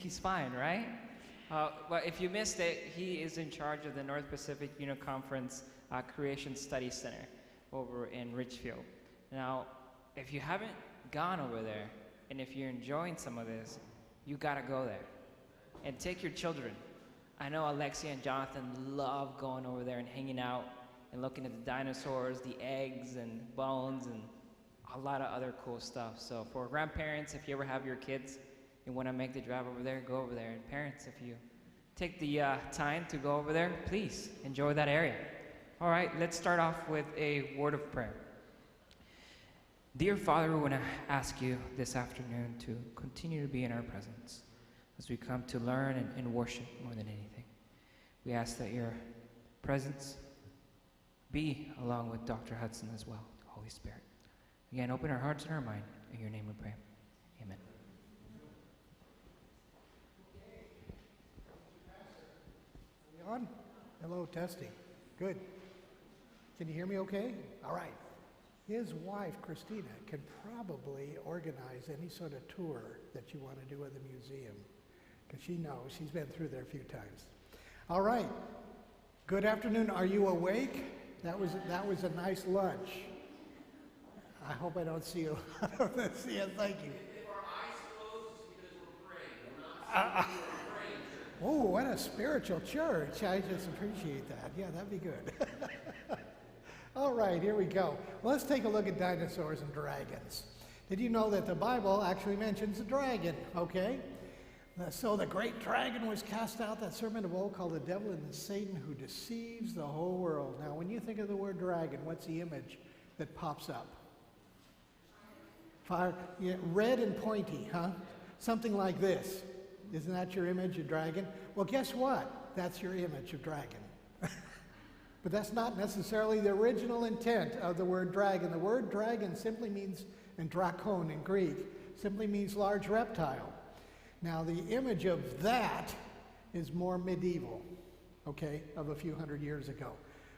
he's fine, right? But if you missed it, he is in charge of the North Pacific Conference Creation Study Center over in Ridgefield. Now, if you haven't gone over there, and if you're enjoying some of this, you gotta go there. And take your children. I know Alexia and Jonathan love going over there and hanging out and looking at the dinosaurs, the eggs and bones, and a lot of other cool stuff. So for grandparents, if you ever have your kids and want to make the drive over there, go over there. And parents, if you take the time to go over there, please enjoy that area. All right, let's start off with a word of prayer. Dear Father, we want to ask you this afternoon to continue to be in our presence as we come to learn and worship more than anything. We ask that your presence be along with Dr. Hudson as well, Holy Spirit. Again, open our hearts and our mind. In your name we pray. Amen. Are we on? Hello, testing. Good. Can you hear me okay? All right. His wife, Christina, can probably organize any sort of tour that you want to do at the museum, because she knows. She's been through there a few times. All right. Good afternoon. Are you awake? That was a nice lunch. I hope I don't see you. I don't see you. Thank you. If our eyes closed, it's because we're praying. We're not seeing, we're praying, church. Oh, what a spiritual church. I just appreciate that. Yeah, that'd be good. All right, here we go. Well, let's take a look at dinosaurs and dragons. Did you know that the Bible actually mentions a dragon, okay? So the great dragon was cast out, that serpent of old called the devil and the Satan, who deceives the whole world. Now, when you think of the word dragon, what's the image that pops up? Fire, yeah, red and pointy, huh? Something like this. Isn't that your image of dragon? Well, guess what? That's your image of dragon. But that's not necessarily the original intent of the word dragon. The word dragon simply means, and drakon in Greek, simply means large reptile. Now, the image of that is more medieval, okay, of a few hundred years ago.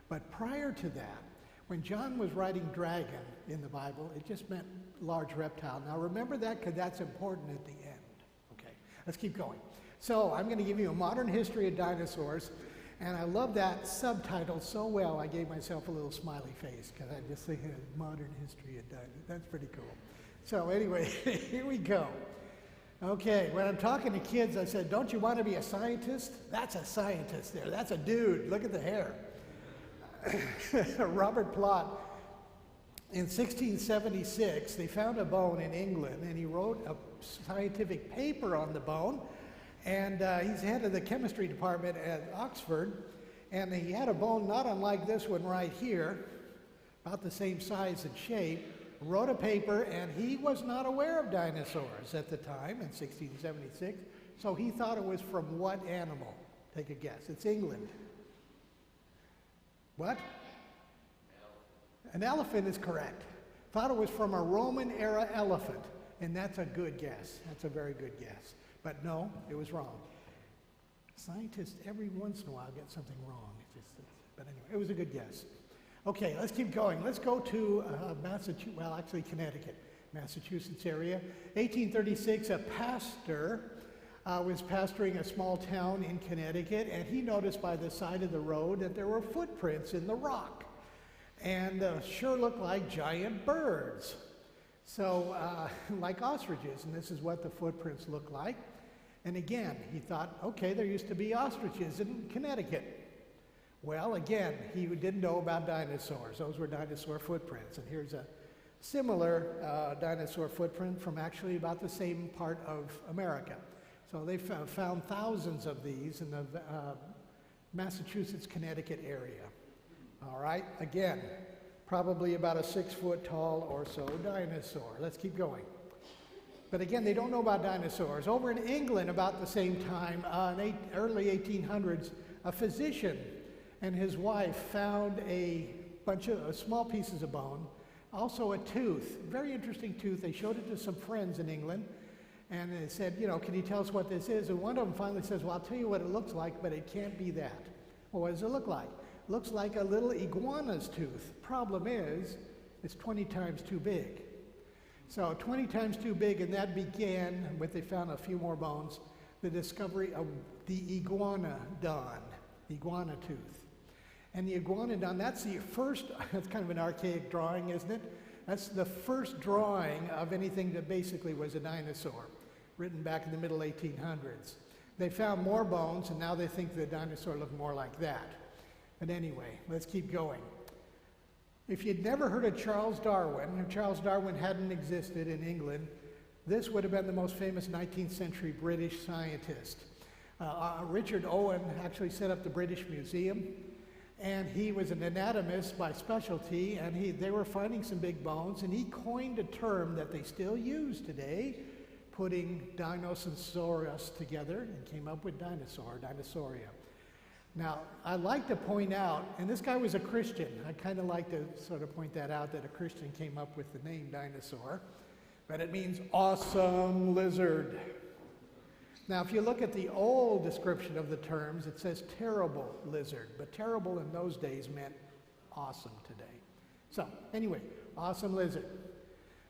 But prior to that, when John was writing dragon in the Bible, it just meant large reptile. Now, remember that, because that's important at the end. Okay, let's keep going. So, I'm going to give you a modern history of dinosaurs. And I love that subtitle so well, I gave myself a little smiley face, because I just think modern history of dinosaurs. That's pretty cool. So anyway, here we go. Okay, when I'm talking to kids, I said, don't you want to be a scientist? That's a scientist there. That's a dude. Look at the hair. Robert Plot, in 1676, they found a bone in England, and he wrote a scientific paper on the bone. And he's head of the chemistry department at Oxford, and he had a bone not unlike this one right here, about the same size and shape, wrote a paper, and he was not aware of dinosaurs at the time in 1676, so he thought it was from what animal? Take a guess. It's England. What? An elephant is correct. Thought it was from a Roman-era elephant, and that's a good guess. That's a very good guess. But no, it was wrong. Scientists every once in a while get something wrong. But anyway, it was a good guess. Okay, let's keep going. Let's go to Massachusetts, well, actually Connecticut, Massachusetts area. 1836, a pastor was pastoring a small town in Connecticut, and he noticed by the side of the road that there were footprints in the rock, and sure looked like giant birds. So, like ostriches, and this is what the footprints look like. And again, he thought, okay, there used to be ostriches in Connecticut. Well, again, he didn't know about dinosaurs. Those were dinosaur footprints. And here's a similar dinosaur footprint from actually about the same part of America. So they found thousands of these in the Massachusetts, Connecticut area. All right, again, probably about a 6 foot tall or so dinosaur. Let's keep going. But again, they don't know about dinosaurs. Over in England, about the same time, in early 1800s, a physician and his wife found a bunch of small pieces of bone, also a tooth, very interesting tooth. They showed it to some friends in England, and they said, you know, can you tell us what this is? And one of them finally says, well, I'll tell you what it looks like, but it can't be that. Well, what does it look like? Looks like a little iguana's tooth. Problem is, it's 20 times too big. So 20 times too big, and that began with, they found a few more bones, the discovery of the iguanodon, iguana tooth. And the iguanodon, that's the first, that's kind of an archaic drawing, isn't it? That's the first drawing of anything that basically was a dinosaur, written back in the middle 1800s. They found more bones, and now they think the dinosaur looked more like that. But anyway, let's keep going. If you'd never heard of Charles Darwin, if Charles Darwin hadn't existed in England, this would have been the most famous 19th century British scientist. Richard Owen actually set up the British Museum, and he was an anatomist by specialty, and they were finding some big bones, and he coined a term that they still use today, putting Dinosaurus together, and came up with dinosaur, Dinosauria. Now, I'd like to point out, and this guy was a Christian. I kind of like to sort of point that out, that a Christian came up with the name dinosaur, but it means awesome lizard. Now, if you look at the old description of the terms, it says terrible lizard, but terrible in those days meant awesome today. So, anyway, awesome lizard.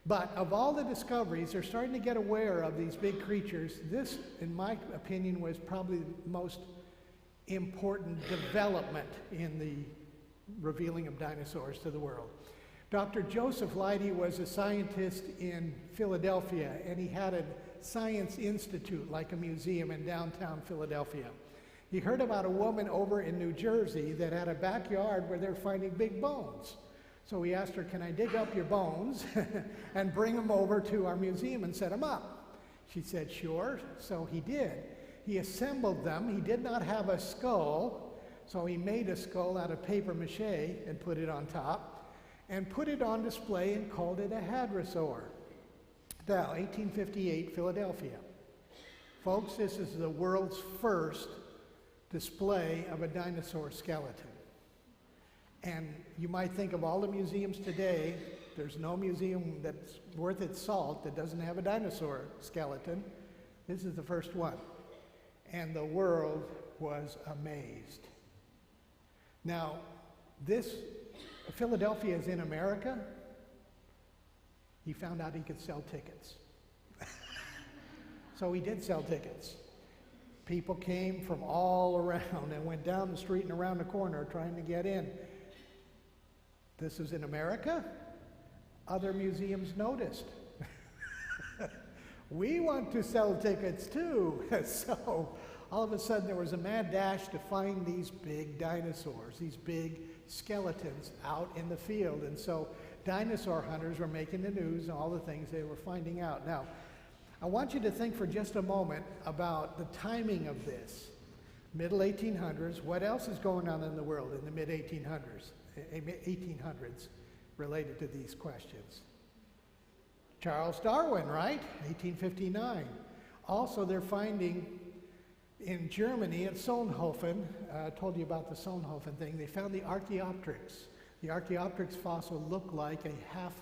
But of all the discoveries, they're starting to get aware of these big creatures. This, in my opinion, was probably the most important development in the revealing of dinosaurs to the world. Dr. Joseph Leidy was a scientist in Philadelphia, and he had a science institute, like a museum in downtown Philadelphia. He heard about a woman over in New Jersey that had a backyard where they're finding big bones. So he asked her, can I dig up your bones and bring them over to our museum and set them up? She said, sure. So he did. He assembled them. He did not have a skull, so he made a skull out of paper mache and put it on top, and put it on display and called it a Hadrosaur. Now, 1858, Philadelphia. Folks, this is the world's first display of a dinosaur skeleton. And you might think of all the museums today, there's no museum that's worth its salt that doesn't have a dinosaur skeleton. This is the first one. And the world was amazed. Now, Philadelphia is in America. He found out he could sell tickets. So he did sell tickets. People came from all around and went down the street and around the corner trying to get in. This is in America. Other museums noticed. We want to sell tickets too. So all of a sudden there was a mad dash to find these big dinosaurs, these big skeletons out in the field. And so dinosaur hunters were making the news and all the things they were finding out. Now, I want you to think for just a moment about the timing of this. Middle 1800s, what else is going on in the world in the mid 1800s related to these questions? Charles Darwin, right? 1859. Also, they're finding in Germany at Solnhofen, I told you about the Solnhofen thing, they found the Archaeopteryx. The Archaeopteryx fossil looked like a half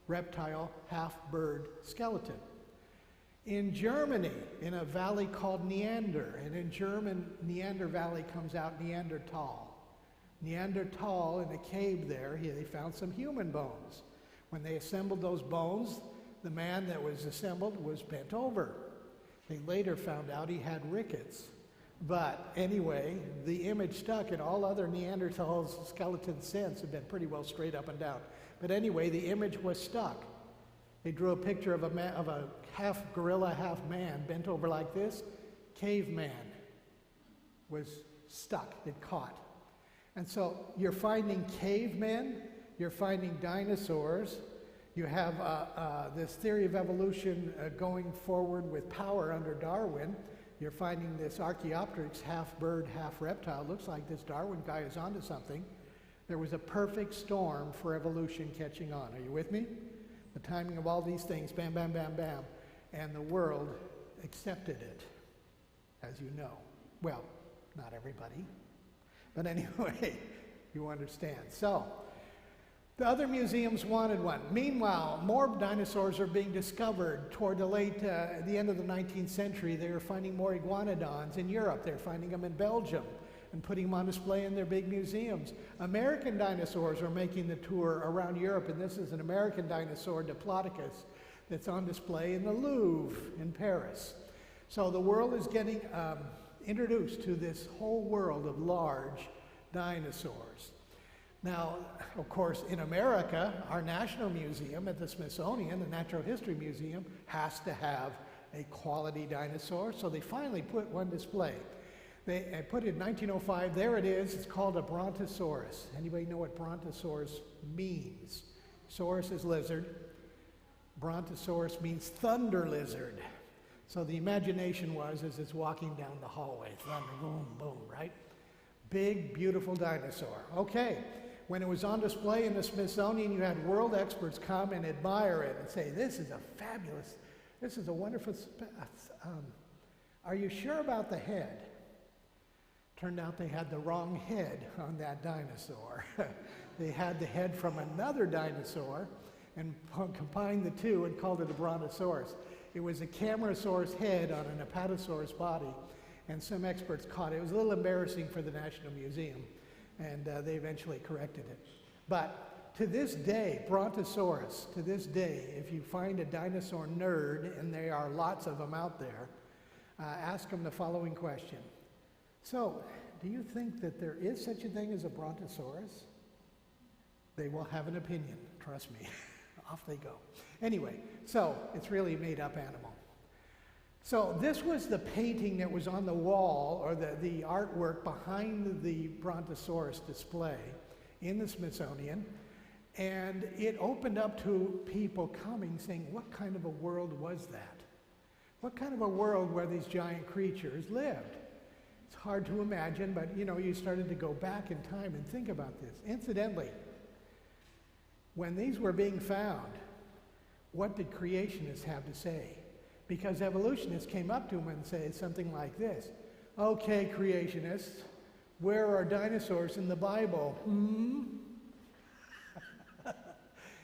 reptile, half bird skeleton. In Germany, in a valley called Neander, and in German, Neander Valley comes out Neanderthal. Neanderthal, in a cave there, they found some human bones. When they assembled those bones, the man that was assembled was bent over. They later found out he had rickets. But anyway, the image stuck, and all other Neanderthal skeletons since have been pretty well straight up and down. But anyway, the image was stuck. They drew a picture of a half gorilla, half man, bent over like this. Caveman was stuck, it caught. And so you're finding cavemen, you're finding dinosaurs, you have this theory of evolution going forward with power under Darwin. You're finding this Archaeopteryx, half bird, half reptile. Looks like this Darwin guy is onto something. There was a perfect storm for evolution catching on. Are you with me? The timing of all these things, bam, bam, bam, bam. And the world accepted it, as you know. Well, not everybody. But anyway, you understand. So, the other museums wanted one. Meanwhile, more dinosaurs are being discovered toward the end of the 19th century. They were finding more iguanodons in Europe. They're finding them in Belgium and putting them on display in their big museums. American dinosaurs are making the tour around Europe, and this is an American dinosaur, Diplodocus, that's on display in the Louvre in Paris. So the world is getting introduced to this whole world of large dinosaurs. Now, of course, in America, our National Museum at the Smithsonian, the Natural History Museum, has to have a quality dinosaur, so they finally put one display. They put it in 1905. There it is. It's called a Brontosaurus. Anybody know what Brontosaurus means? Saurus is lizard. Brontosaurus means thunder lizard. So the imagination was as it's walking down the hallway, thunder, boom, boom, right? Big, beautiful dinosaur. Okay, when it was on display in the Smithsonian, you had world experts come and admire it and say, this is a fabulous, this is a wonderful, are you sure about the head? Turned out they had the wrong head on that dinosaur. They had the head from another dinosaur and combined the two and called it a Brontosaurus. It was a Camarasaurus head on an Apatosaurus body, and some experts caught it. It was a little embarrassing for the National Museum, and they eventually corrected it. But to this day, Brontosaurus, to this day, if you find a dinosaur nerd, and there are lots of them out there, ask them the following question. So, do you think that there is such a thing as a Brontosaurus? They will have an opinion, trust me. Off they go. Anyway, so it's really a made-up animal. So this was the painting that was on the wall, or the artwork behind the Brontosaurus display in the Smithsonian, and it opened up to people coming saying, what kind of a world was that? What kind of a world where these giant creatures lived? It's hard to imagine, but you started to go back in time and think about this. Incidentally, when these were being found, what did creationists have to say? Because evolutionists came up to them and said something like this: okay, creationists, where are dinosaurs in the Bible?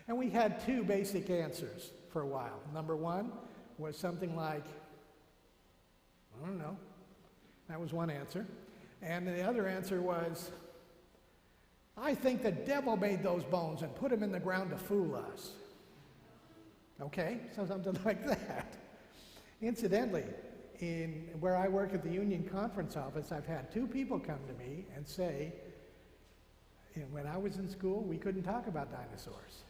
And we had two basic answers for a while. Number one was something like, I don't know. That was one answer. And the other answer was, I think the devil made those bones and put them in the ground to fool us. Okay, so something like that. Incidentally, where I work at the Union Conference Office, I've had two people come to me and say, when I was in school, we couldn't talk about dinosaurs.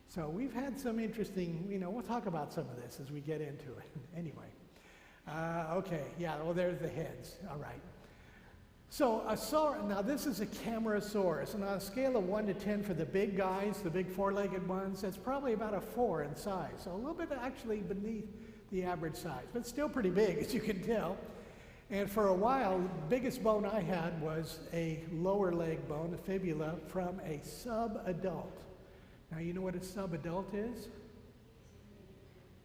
So we've had some interesting, we'll talk about some of this as we get into it. Anyway, okay, yeah, well, there's the heads, all right. So now this is a Camarasaurus, and on a scale of 1 to 10 for the big guys, the big four-legged ones, it's probably about a 4 in size. So a little bit actually beneath the average size, but still pretty big, as you can tell. And for a while, the biggest bone I had was a lower leg bone, a fibula, from a sub-adult. Now you know what a sub-adult is?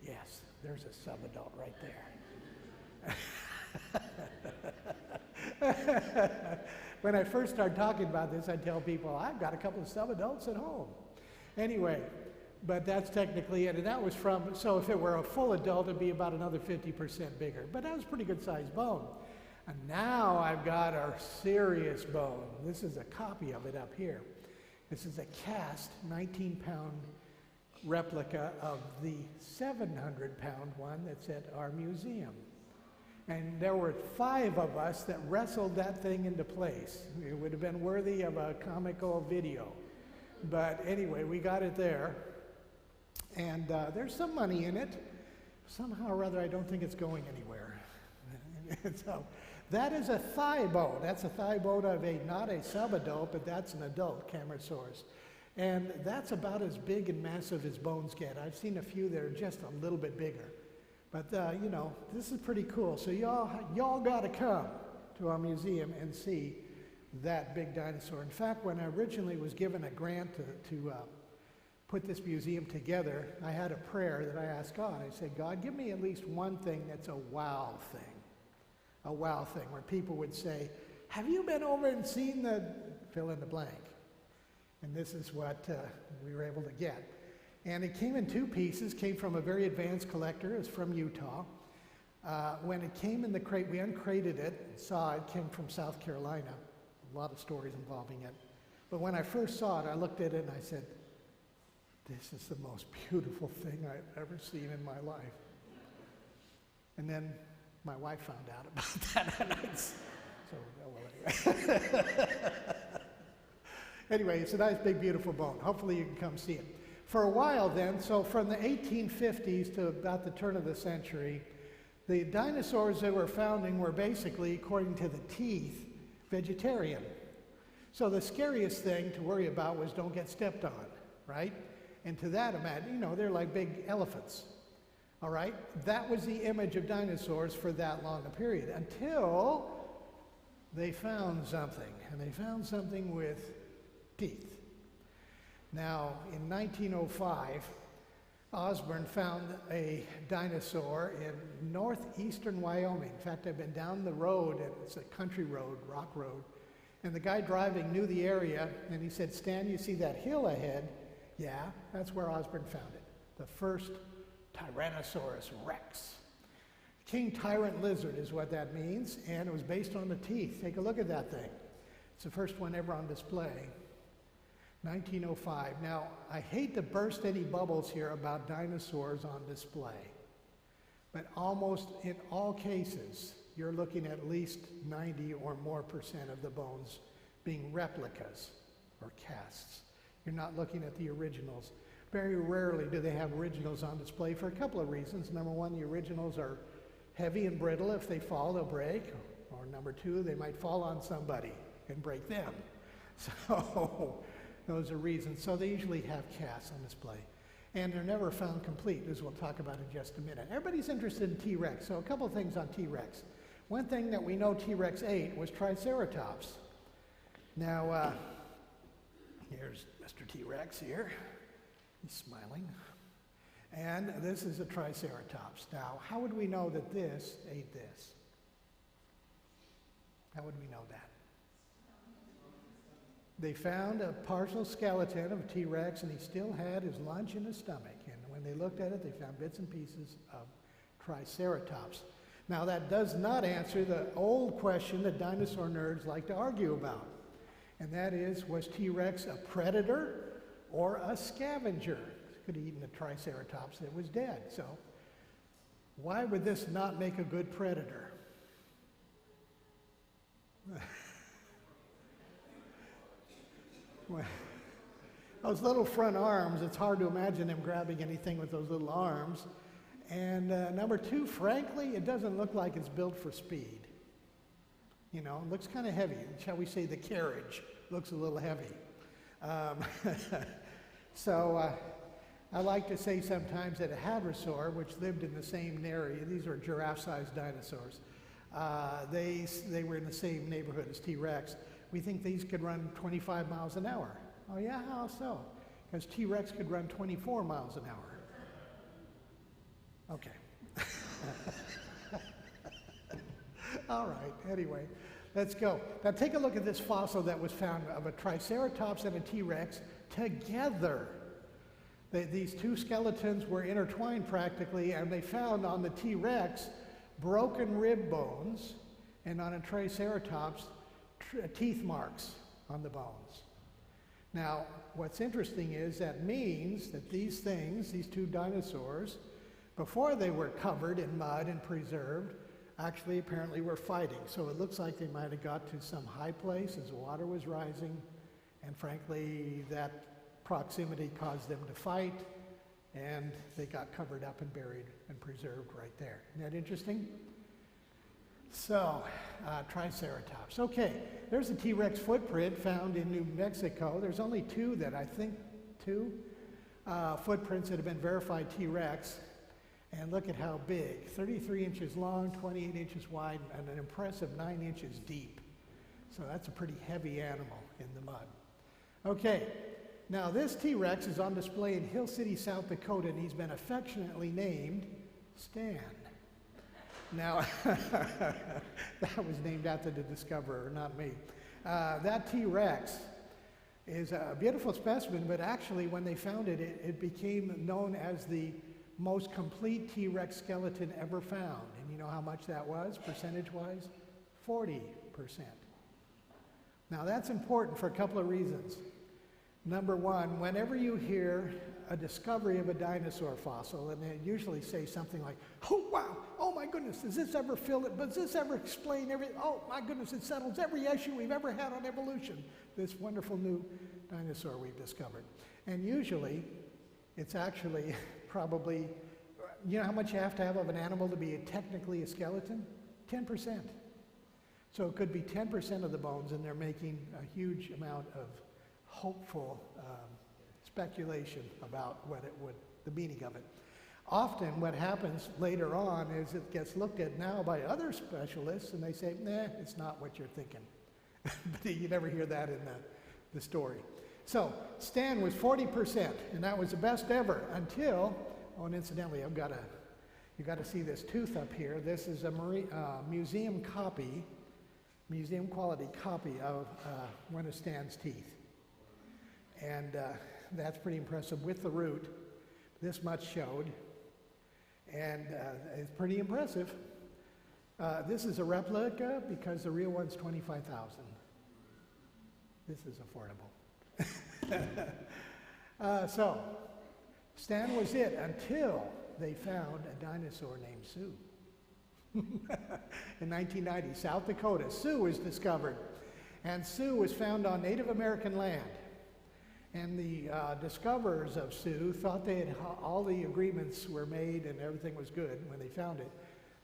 Yes, there's a sub-adult right there. When I first started talking about this, I'd tell people, I've got a couple of sub-adults at home. Anyway, but that's technically it. And that was so if it were a full adult, it'd be about another 50% bigger. But that was a pretty good sized bone. And now I've got a serious bone. This is a copy of it up here. This is a cast 19-pound replica of the 700-pound one that's at our museum. And there were 5 of us that wrestled that thing into place. It would have been worthy of a comical video. But anyway, we got it there. And there's some money in it. Somehow or other, I don't think it's going anywhere. So that is a thigh bone. That's a thigh bone of not a sub-adult, but that's an adult Camarasaurus. And that's about as big and massive as bones get. I've seen a few that are just a little bit bigger. But, this is pretty cool. So y'all got to come to our museum and see that big dinosaur. In fact, when I originally was given a grant to put this museum together, I had a prayer that I asked God. I said, God, give me at least one thing that's a wow thing. A wow thing where people would say, have you been over and seen the fill in the blank? And this is what we were able to get. And it came in 2 pieces, came from a very advanced collector. It's from Utah. When it came in the crate, we uncrated it and saw it came from South Carolina. A lot of stories involving it. But when I first saw it, I looked at it and I said, this is the most beautiful thing I've ever seen in my life. And then my wife found out about that. So, well, anyway. Anyway, it's a nice, big, beautiful bone. Hopefully you can come see it. For a while then, so from the 1850s to about the turn of the century, the dinosaurs that were founding were basically, according to the teeth, vegetarian. So the scariest thing to worry about was don't get stepped on, right? And to that, imagine, they're like big elephants, all right? That was the image of dinosaurs for that long a period until they found something, and they found something with teeth. Now, in 1905, Osborne found a dinosaur in northeastern Wyoming. In fact, I've been down the road, and it's a country road, rock road, and the guy driving knew the area, and he said, Stan, you see that hill ahead? Yeah, that's where Osborne found it. The first Tyrannosaurus Rex. King tyrant lizard is what that means, and it was based on the teeth. Take a look at that thing. It's the first one ever on display. 1905. Now, I hate to burst any bubbles here about dinosaurs on display, but almost in all cases, you're looking at least 90 or more % of the bones being replicas or casts. You're not looking at the originals. Very rarely do they have originals on display for a couple of reasons. Number one, the originals are heavy and brittle. If they fall, they'll break. Or number two, they might fall on somebody and break them. So those are reasons. So they usually have casts on display. And they're never found complete, as we'll talk about in just a minute. Everybody's interested in T-Rex, so a couple of things on T-Rex. One thing that we know T-Rex ate was Triceratops. Now, here's Mr. T-Rex here. He's smiling. And this is a Triceratops. Now, how would we know that this ate this? How would we know that? They found a partial skeleton of T-Rex, and he still had his lunch in his stomach. And when they looked at it, they found bits and pieces of Triceratops. Now, that does not answer the old question that dinosaur nerds like to argue about. And that is, was T-Rex a predator or a scavenger? Could have eaten a Triceratops that was dead. So, why would this not make a good predator? Well, those little front arms, it's hard to imagine him grabbing anything with those little arms. And number two, frankly, it doesn't look like it's built for speed. It looks kind of heavy. Shall we say the carriage looks a little heavy. So I like to say sometimes that a hadrosaur, which lived in the same area, these are giraffe-sized dinosaurs, they were in the same neighborhood as T-Rex. We think these could run 25 miles an hour. Oh yeah, how so? Because T-Rex could run 24 miles an hour. Okay. All right, anyway, let's go. Now take a look at this fossil that was found of a Triceratops and a T-Rex together. These two skeletons were intertwined practically, and they found on the T-Rex broken rib bones, and on a Triceratops, teeth marks on the bones. Now, what's interesting is that means that these things, these two dinosaurs, before they were covered in mud and preserved, actually apparently were fighting. So it looks like they might have got to some high place as the water was rising, and frankly, that proximity caused them to fight, and they got covered up and buried and preserved right there. Isn't that interesting? So, Triceratops. Okay, there's a T-Rex footprint found in New Mexico. There's only two footprints that have been verified T-Rex. And look at how big. 33 inches long, 28 inches wide, and an impressive 9 inches deep. So that's a pretty heavy animal in the mud. Okay, now this T-Rex is on display in Hill City, South Dakota, and he's been affectionately named Stan. Now, that was named after the discoverer, not me. That T-Rex is a beautiful specimen, but actually when they found it, it became known as the most complete T-Rex skeleton ever found. And you know how much that was, percentage-wise? 40%. Now that's important for a couple of reasons. Number one, whenever you hear a discovery of a dinosaur fossil, and they usually say something like, "Oh wow, oh my goodness, does this ever fill it? Does this ever explain everything? Oh my goodness, it settles every issue we've ever had on evolution. This wonderful new dinosaur we've discovered." And usually, it's actually probably, you know how much you have to have of an animal to be technically a skeleton? 10%. So it could be 10% of the bones, and they're making a huge amount of hopeful speculation about the meaning of it. Often what happens later on is it gets looked at now by other specialists, and they say, nah, it's not what you're thinking. But you never hear that in the story. So Stan was 40%, and that was the best ever until, oh, and incidentally, you got to see this tooth up here. This is a museum quality copy of one of Stan's teeth. And that's pretty impressive with the root. This much showed, and it's pretty impressive. This is a replica because the real one's $25,000. This is affordable. So, Stan was it until they found a dinosaur named Sue. In 1990, South Dakota, Sue was discovered. And Sue was found on Native American land. And the discoverers of Sue thought all the agreements were made and everything was good when they found it.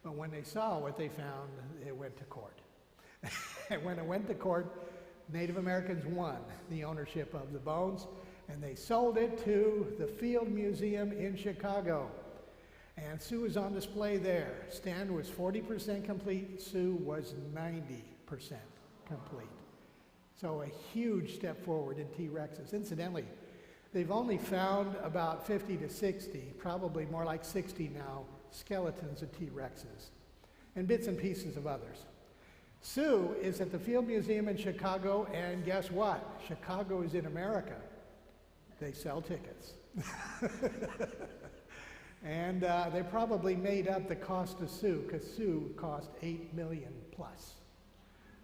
But when they saw what they found, it went to court. And when it went to court, Native Americans won the ownership of the bones, and they sold it to the Field Museum in Chicago. And Sue was on display there. Stan was 40% complete. Sue was 90% complete. So a huge step forward in T-Rexes. Incidentally, they've only found about 50 to 60, probably more like 60 now, skeletons of T-Rexes, and bits and pieces of others. Sue is at the Field Museum in Chicago, and guess what? Chicago is in America. They sell tickets. And they probably made up the cost of Sue, because Sue cost $8 million plus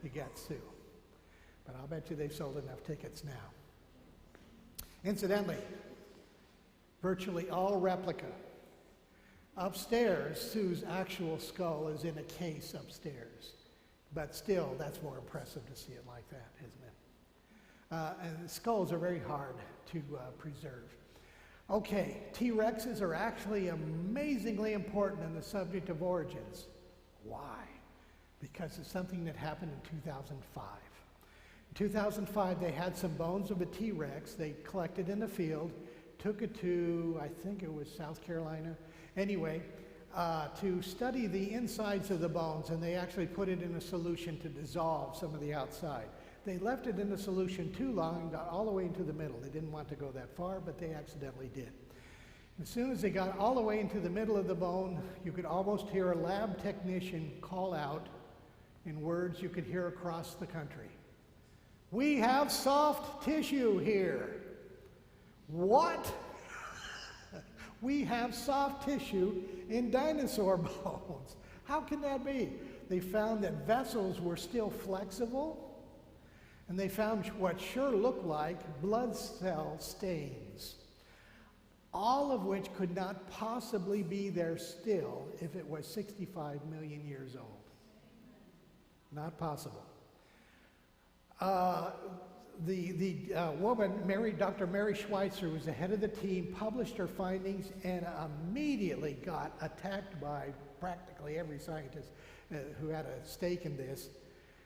to get Sue. But I'll bet you they've sold enough tickets now. Incidentally, virtually all replica. Upstairs, Sue's actual skull is in a case upstairs. But still, that's more impressive to see it like that, isn't it? And skulls are very hard to preserve. Okay, T-Rexes are actually amazingly important in the subject of origins. Why? Because it's something that happened in 2005. In 2005, they had some bones of a T-Rex. They collected in the field, took it to, I think it was South Carolina. Anyway, to study the insides of the bones, and they actually put it in a solution to dissolve some of the outside. They left it in the solution too long and got all the way into the middle. They didn't want to go that far, but they accidentally did. As soon as they got all the way into the middle of the bone, you could almost hear a lab technician call out in words you could hear across the country. "We have soft tissue here." What? We have soft tissue in dinosaur bones. How can that be? They found that vessels were still flexible, and they found what sure looked like blood cell stains, all of which could not possibly be there still if it was 65 million years old. Not possible. The woman, Dr. Mary Schweitzer, was the head of the team, published her findings, and immediately got attacked by practically every scientist who had a stake in this,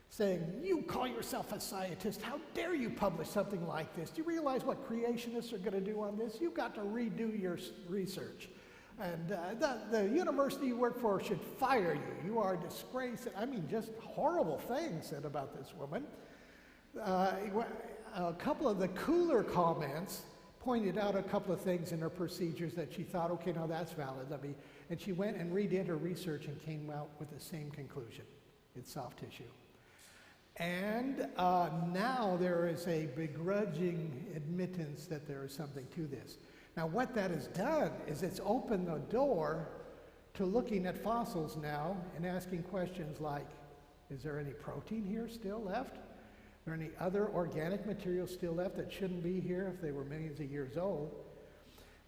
saying, "You call yourself a scientist, how dare you publish something like this? Do you realize what creationists are going to do on this? You've got to redo your research. And the university you work for should fire you. You are a disgrace." I mean, just horrible things said about this woman. A couple of the cooler comments pointed out a couple of things in her procedures that she thought, okay, now that's valid. And she went and redid her research and came out with the same conclusion. It's soft tissue. And now there is a begrudging admittance that there is something to this. Now what that has done is it's opened the door to looking at fossils now and asking questions like, is there any protein here still left? Are there any other organic material still left that shouldn't be here if they were millions of years old?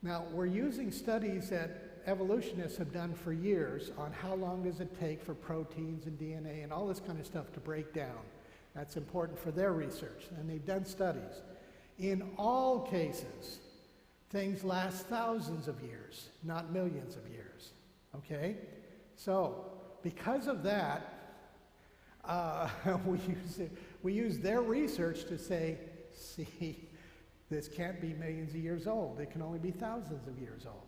Now, we're using studies that evolutionists have done for years on how long does it take for proteins and DNA and all this kind of stuff to break down. That's important for their research, and they've done studies. In all cases, things last thousands of years, not millions of years, okay? So, because of that, we use their research to say, see, this can't be millions of years old. It can only be thousands of years old.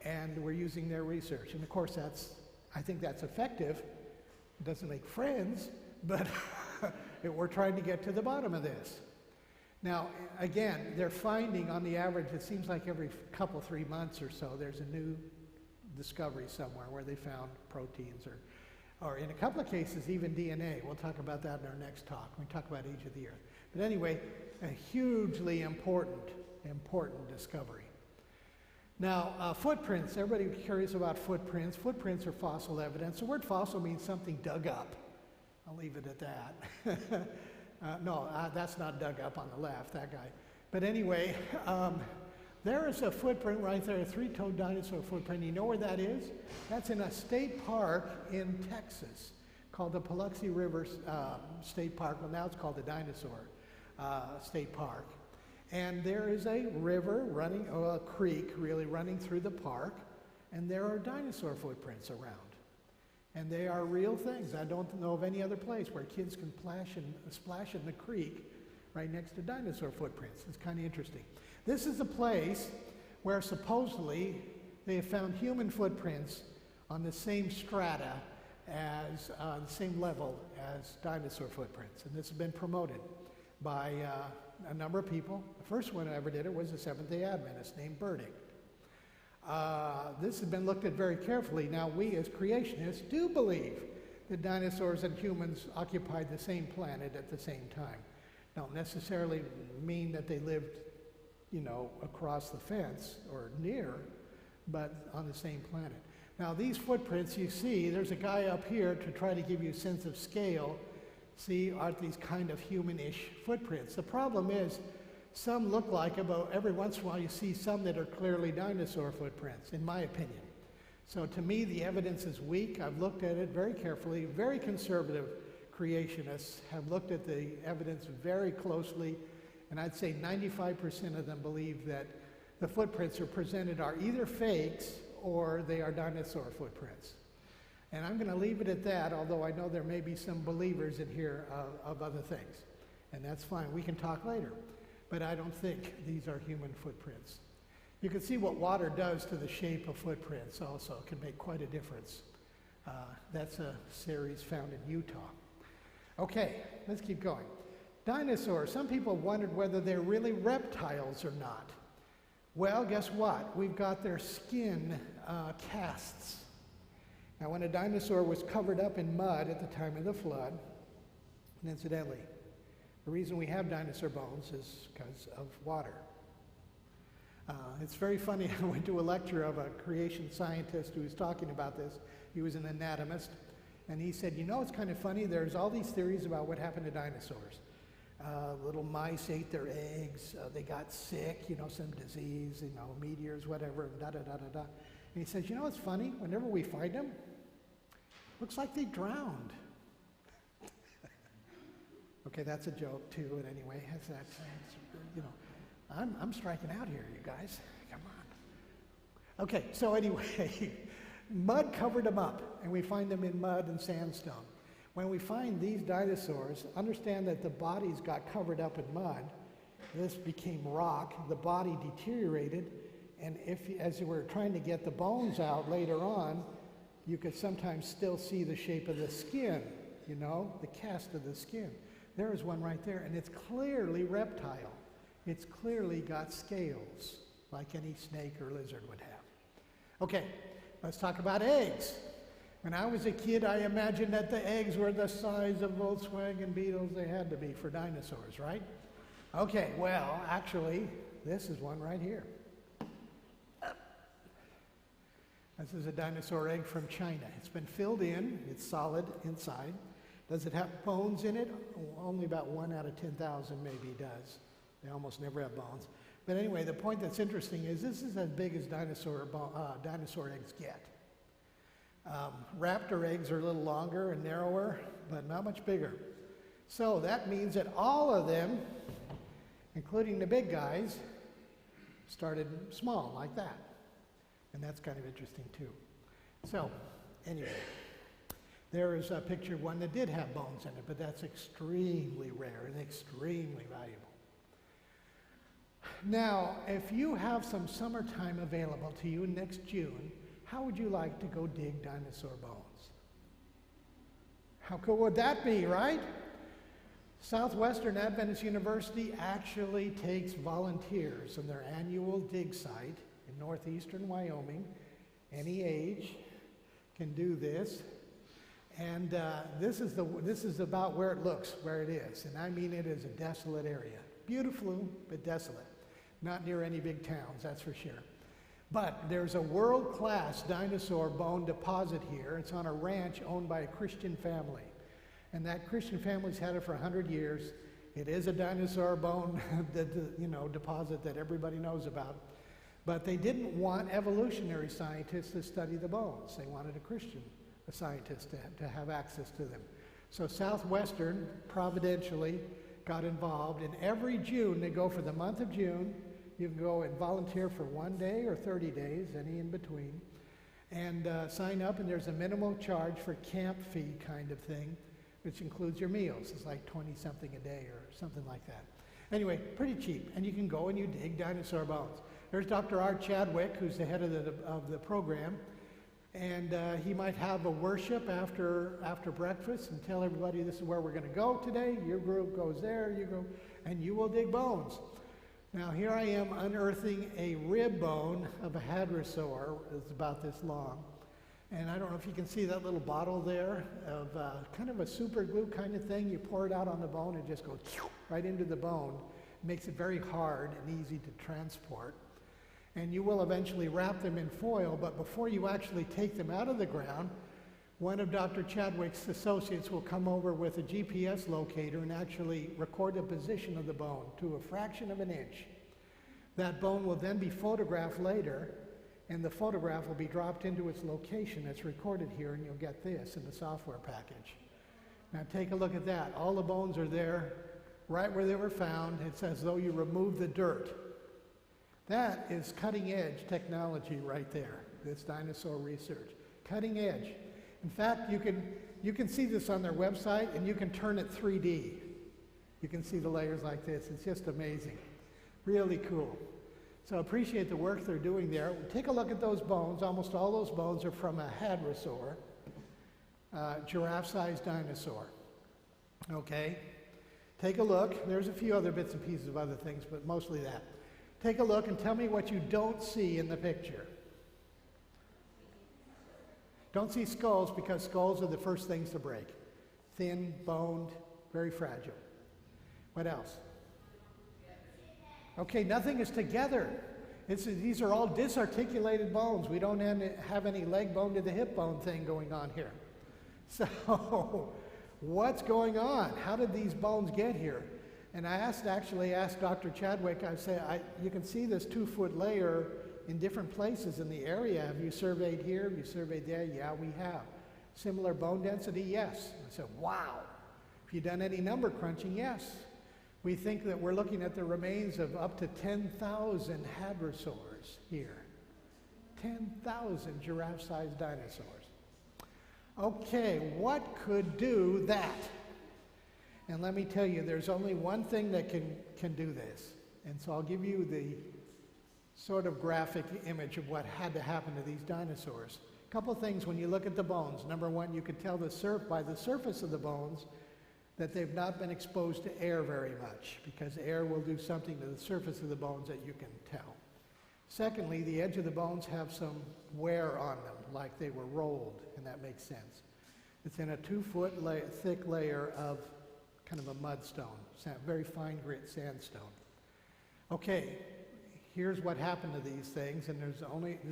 And we're using their research. And of course, I think that's effective. It doesn't make friends, but we're trying to get to the bottom of this. Now, again, they're finding on the average, it seems like every couple, 3 months or so, there's a new discovery somewhere where they found proteins or in a couple of cases, even DNA. We'll talk about that in our next talk. We talk about age of the Earth. But anyway, a hugely important discovery. Now, footprints. Everybody curious about footprints. Footprints are fossil evidence. The word fossil means something dug up. I'll leave it at that. No, that's not dug up on the left, that guy. But anyway, there is a footprint right there, a three-toed dinosaur footprint. You know where that is? That's in a state park in Texas called the Paluxy River State Park. Well, now it's called the Dinosaur State Park. And there is a river running, or a creek really running through the park, and there are dinosaur footprints around. And they are real things. I don't know of any other place where kids can splash in the creek right next to dinosaur footprints. It's kind of interesting. This is a place where supposedly they have found human footprints on the same strata as, the same level as dinosaur footprints. And this has been promoted by a number of people. The first one who ever did it was a Seventh-day Adventist named Burdick. This has been looked at very carefully. Now, we as creationists do believe that dinosaurs and humans occupied the same planet at the same time. Don't necessarily mean that they lived, you know, across the fence or near, but on the same planet. Now, these footprints you see, there's a guy up here to try to give you a sense of scale. See, aren't these kind of human-ish footprints? The problem is, some look like it, but every once in a while you see some that are clearly dinosaur footprints, in my opinion. So to me, the evidence is weak. I've looked at it very carefully. Very conservative creationists have looked at the evidence very closely, and I'd say 95% of them believe that the footprints are presented are either fakes or they are dinosaur footprints. And I'm going to leave it at that, although I know there may be some believers in here of other things. And that's fine. We can talk later. But I don't think these are human footprints. You can see what water does to the shape of footprints also. It can make quite a difference. That's a series found in Utah. Okay, let's keep going. Dinosaurs. Some people wondered whether they're really reptiles or not. Well, guess what? We've got their skin casts. Now, when a dinosaur was covered up in mud at the time of the flood, and incidentally, the reason we have dinosaur bones is because of water. It's very funny. I went to a lecture of a creation scientist who was talking about this. He was an anatomist, and he said, you know, it's kind of funny. There's all these theories about what happened to dinosaurs. Little mice ate their eggs. They got sick, you know, some disease, you know, meteors, whatever, da-da-da-da-da. And he says, you know what's funny? Whenever we find them, looks like they drowned. Okay, that's a joke too, and anyway, you know, I'm striking out here, you guys. Come on. Okay, so anyway, mud covered them up, and we find them in mud and sandstone. When we find these dinosaurs, understand that the bodies got covered up in mud. This became rock. The body deteriorated, and as you were trying to get the bones out later on, you could sometimes still see the shape of the skin, you know, the cast of the skin. There is one right there, and it's clearly reptile. It's clearly got scales, like any snake or lizard would have. Okay, let's talk about eggs. When I was a kid, I imagined that the eggs were the size of Volkswagen Beetles. They had to be for dinosaurs, right? Okay, well, actually, this is one right here. This is a dinosaur egg from China. It's been filled in. It's solid inside. Does it have bones in it? Only about 1 out of 10,000 maybe does. They almost never have bones. But anyway, the point that's interesting is this is as big as dinosaur eggs get. Raptor eggs are a little longer and narrower, but not much bigger. So that means that all of them, including the big guys, started small like that. And that's kind of interesting too. So anyway, there is a picture of one that did have bones in it, but that's extremely rare and extremely valuable. Now, if you have some summertime available to you next June, how would you like to go dig dinosaur bones? How cool would that be, right? Southwestern Adventist University actually takes volunteers on their annual dig site in northeastern Wyoming. Any age can do this. And this is about where it looks, where it is. And I mean it is a desolate area. Beautiful, but desolate. Not near any big towns, that's for sure. But there's a world-class dinosaur bone deposit here. It's on a ranch owned by a Christian family. And that Christian family's had it for 100 years. It is a dinosaur bone deposit that everybody knows about. But they didn't want evolutionary scientists to study the bones. They wanted a scientist to have access to them. So Southwestern providentially got involved. And every June, they go for the month of June. You can go and volunteer for 1 day or 30 days, any in between, and sign up. And there's a minimal charge for camp fee kind of thing, which includes your meals. It's like 20-something a day or something like that. Anyway, pretty cheap. And you can go and you dig dinosaur bones. There's Dr. Art Chadwick, who's the head of the program. And he might have a worship after breakfast and tell everybody this is where we're going to go today. Your group goes there, you go, and you will dig bones. Now here I am unearthing a rib bone of a hadrosaur. It's about this long. And I don't know if you can see that little bottle there of kind of a super glue kind of thing. You pour it out on the bone and it just goes right into the bone. It makes it very hard and easy to transport. And you will eventually wrap them in foil, but before you actually take them out of the ground, one of Dr. Chadwick's associates will come over with a GPS locator and actually record the position of the bone to a fraction of an inch. That bone will then be photographed later, and the photograph will be dropped into its location that's recorded here, and you'll get this in the software package. Now take a look at that. All the bones are there, right where they were found. It's as though you remove the dirt. That is cutting-edge technology right there, this dinosaur research. Cutting edge. In fact, you can see this on their website, and you can turn it 3D. You can see the layers like this. It's just amazing. Really cool. So appreciate the work they're doing there. Take a look at those bones. Almost all those bones are from a hadrosaur, giraffe-sized dinosaur. Okay? Take a look. There's a few other bits and pieces of other things, but mostly that. Take a look and tell me what you don't see in the picture. Don't see skulls because skulls are the first things to break. Thin, boned, very fragile. What else? Okay, nothing is together. These are all disarticulated bones. We don't have any leg bone to the hip bone thing going on here. So, what's going on? How did these bones get here? And I actually asked Dr. Chadwick, I said, you can see this 2-foot layer in different places in the area. Have you surveyed here? Have you surveyed there? Yeah, we have. Similar bone density? Yes. I said, wow. Have you done any number crunching? Yes. We think that we're looking at the remains of up to 10,000 hadrosaurs here. 10,000 giraffe-sized dinosaurs. Okay, what could do that? And let me tell you, there's only one thing that can do this. And so I'll give you the sort of graphic image of what had to happen to these dinosaurs. A couple of things when you look at the bones. Number one, you could tell by the surface of the bones that they've not been exposed to air very much, because air will do something to the surface of the bones that you can tell. Secondly, the edge of the bones have some wear on them, like they were rolled, and that makes sense. It's in a 2-foot thick layer of kind of a mudstone, very fine grit sandstone. Okay, here's what happened to these things, and this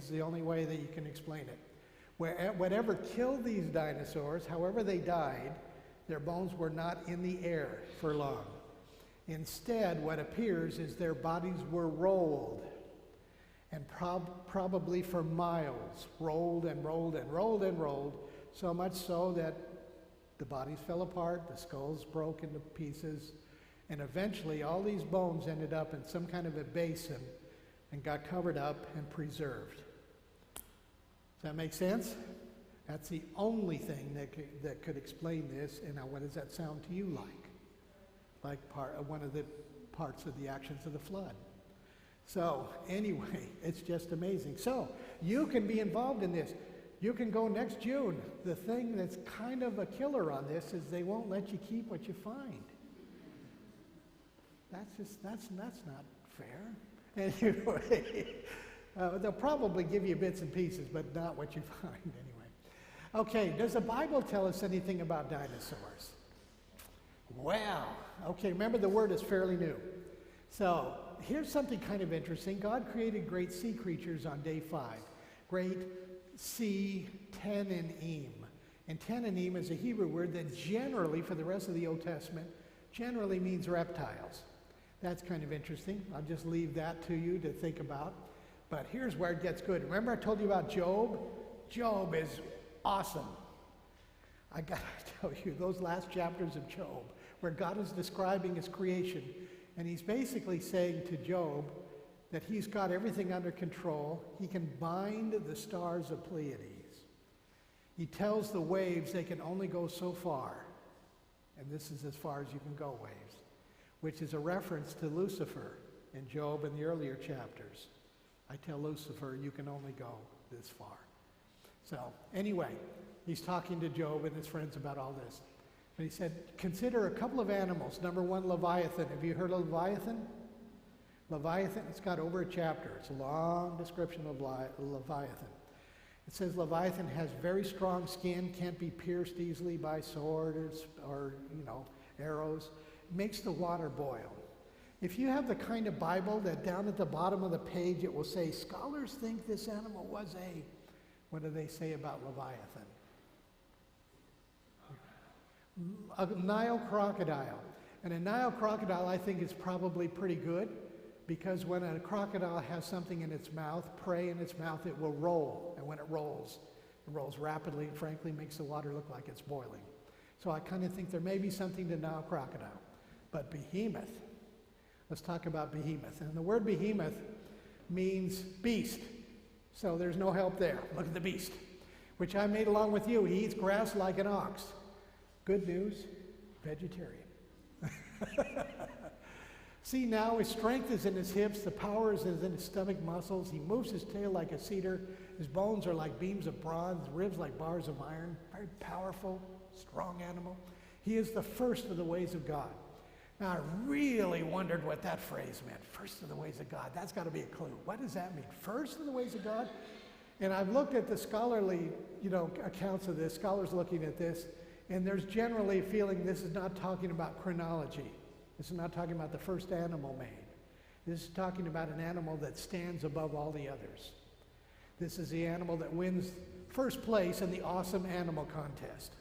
is the only way that you can explain it. Whatever killed these dinosaurs, however they died, their bones were not in the air for long. Instead, what appears is their bodies were rolled, and probably for miles, rolled and rolled and rolled and rolled, so much so that the bodies fell apart, the skulls broke into pieces, and eventually all these bones ended up in some kind of a basin and got covered up and preserved. Does that make sense? That's the only thing that could explain this. And now what does that sound to you like? Like one of the parts of the actions of the flood. So anyway, it's just amazing. So you can be involved in this. You can go next June. The thing that's kind of a killer on this is they won't let you keep what you find. That's not fair. Anyway, they'll probably give you bits and pieces, but not what you find anyway. Okay, does the Bible tell us anything about dinosaurs? Well, okay, remember the word is fairly new. So here's something kind of interesting. God created great sea creatures on day 5. Great sea Tenanim. And Tenanim is a Hebrew word that generally, for the rest of the Old Testament, generally means reptiles. That's kind of interesting. I'll just leave that to you to think about. But here's where it gets good. Remember I told you about Job? Job is awesome. I got to tell you, those last chapters of Job, where God is describing his creation, and he's basically saying to Job that he's got everything under control. He can bind the stars of Pleiades. He tells the waves they can only go so far, and this is as far as you can go, waves, which is a reference to Lucifer in Job in the earlier chapters. I tell Lucifer, you can only go this far. So anyway, he's talking to Job and his friends about all this. And he said, consider a couple of animals. Number 1, Leviathan. Have you heard of Leviathan? Leviathan, it's got over a chapter. It's a long description of Leviathan. It says Leviathan has very strong skin, can't be pierced easily by sword or arrows. Makes the water boil. If you have the kind of Bible that down at the bottom of the page it will say, scholars think this animal was a, what do they say about Leviathan? A Nile crocodile. And a Nile crocodile I think is probably pretty good, because when a crocodile has something in its mouth, prey in its mouth, it will roll. And when it rolls rapidly and frankly makes the water look like it's boiling. So I kind of think there may be something to Nile crocodile. But behemoth, let's talk about behemoth. And the word behemoth means beast. So there's no help there. Look at the beast, which I made along with you. He eats grass like an ox. Good news, vegetarian. See now, his strength is in his hips, the power is in his stomach muscles. He moves his tail like a cedar. His bones are like beams of bronze, ribs like bars of iron. Very powerful, strong animal. He is the first of the ways of God. Now, I really wondered what that phrase meant. First of the ways of God. That's got to be a clue. What does that mean? First of the ways of God? And I've looked at the scholarly, accounts of this, scholars looking at this, and there's generally a feeling this is not talking about chronology. This is not talking about the first animal made. This is talking about an animal that stands above all the others. This is the animal that wins first place in the awesome animal contest.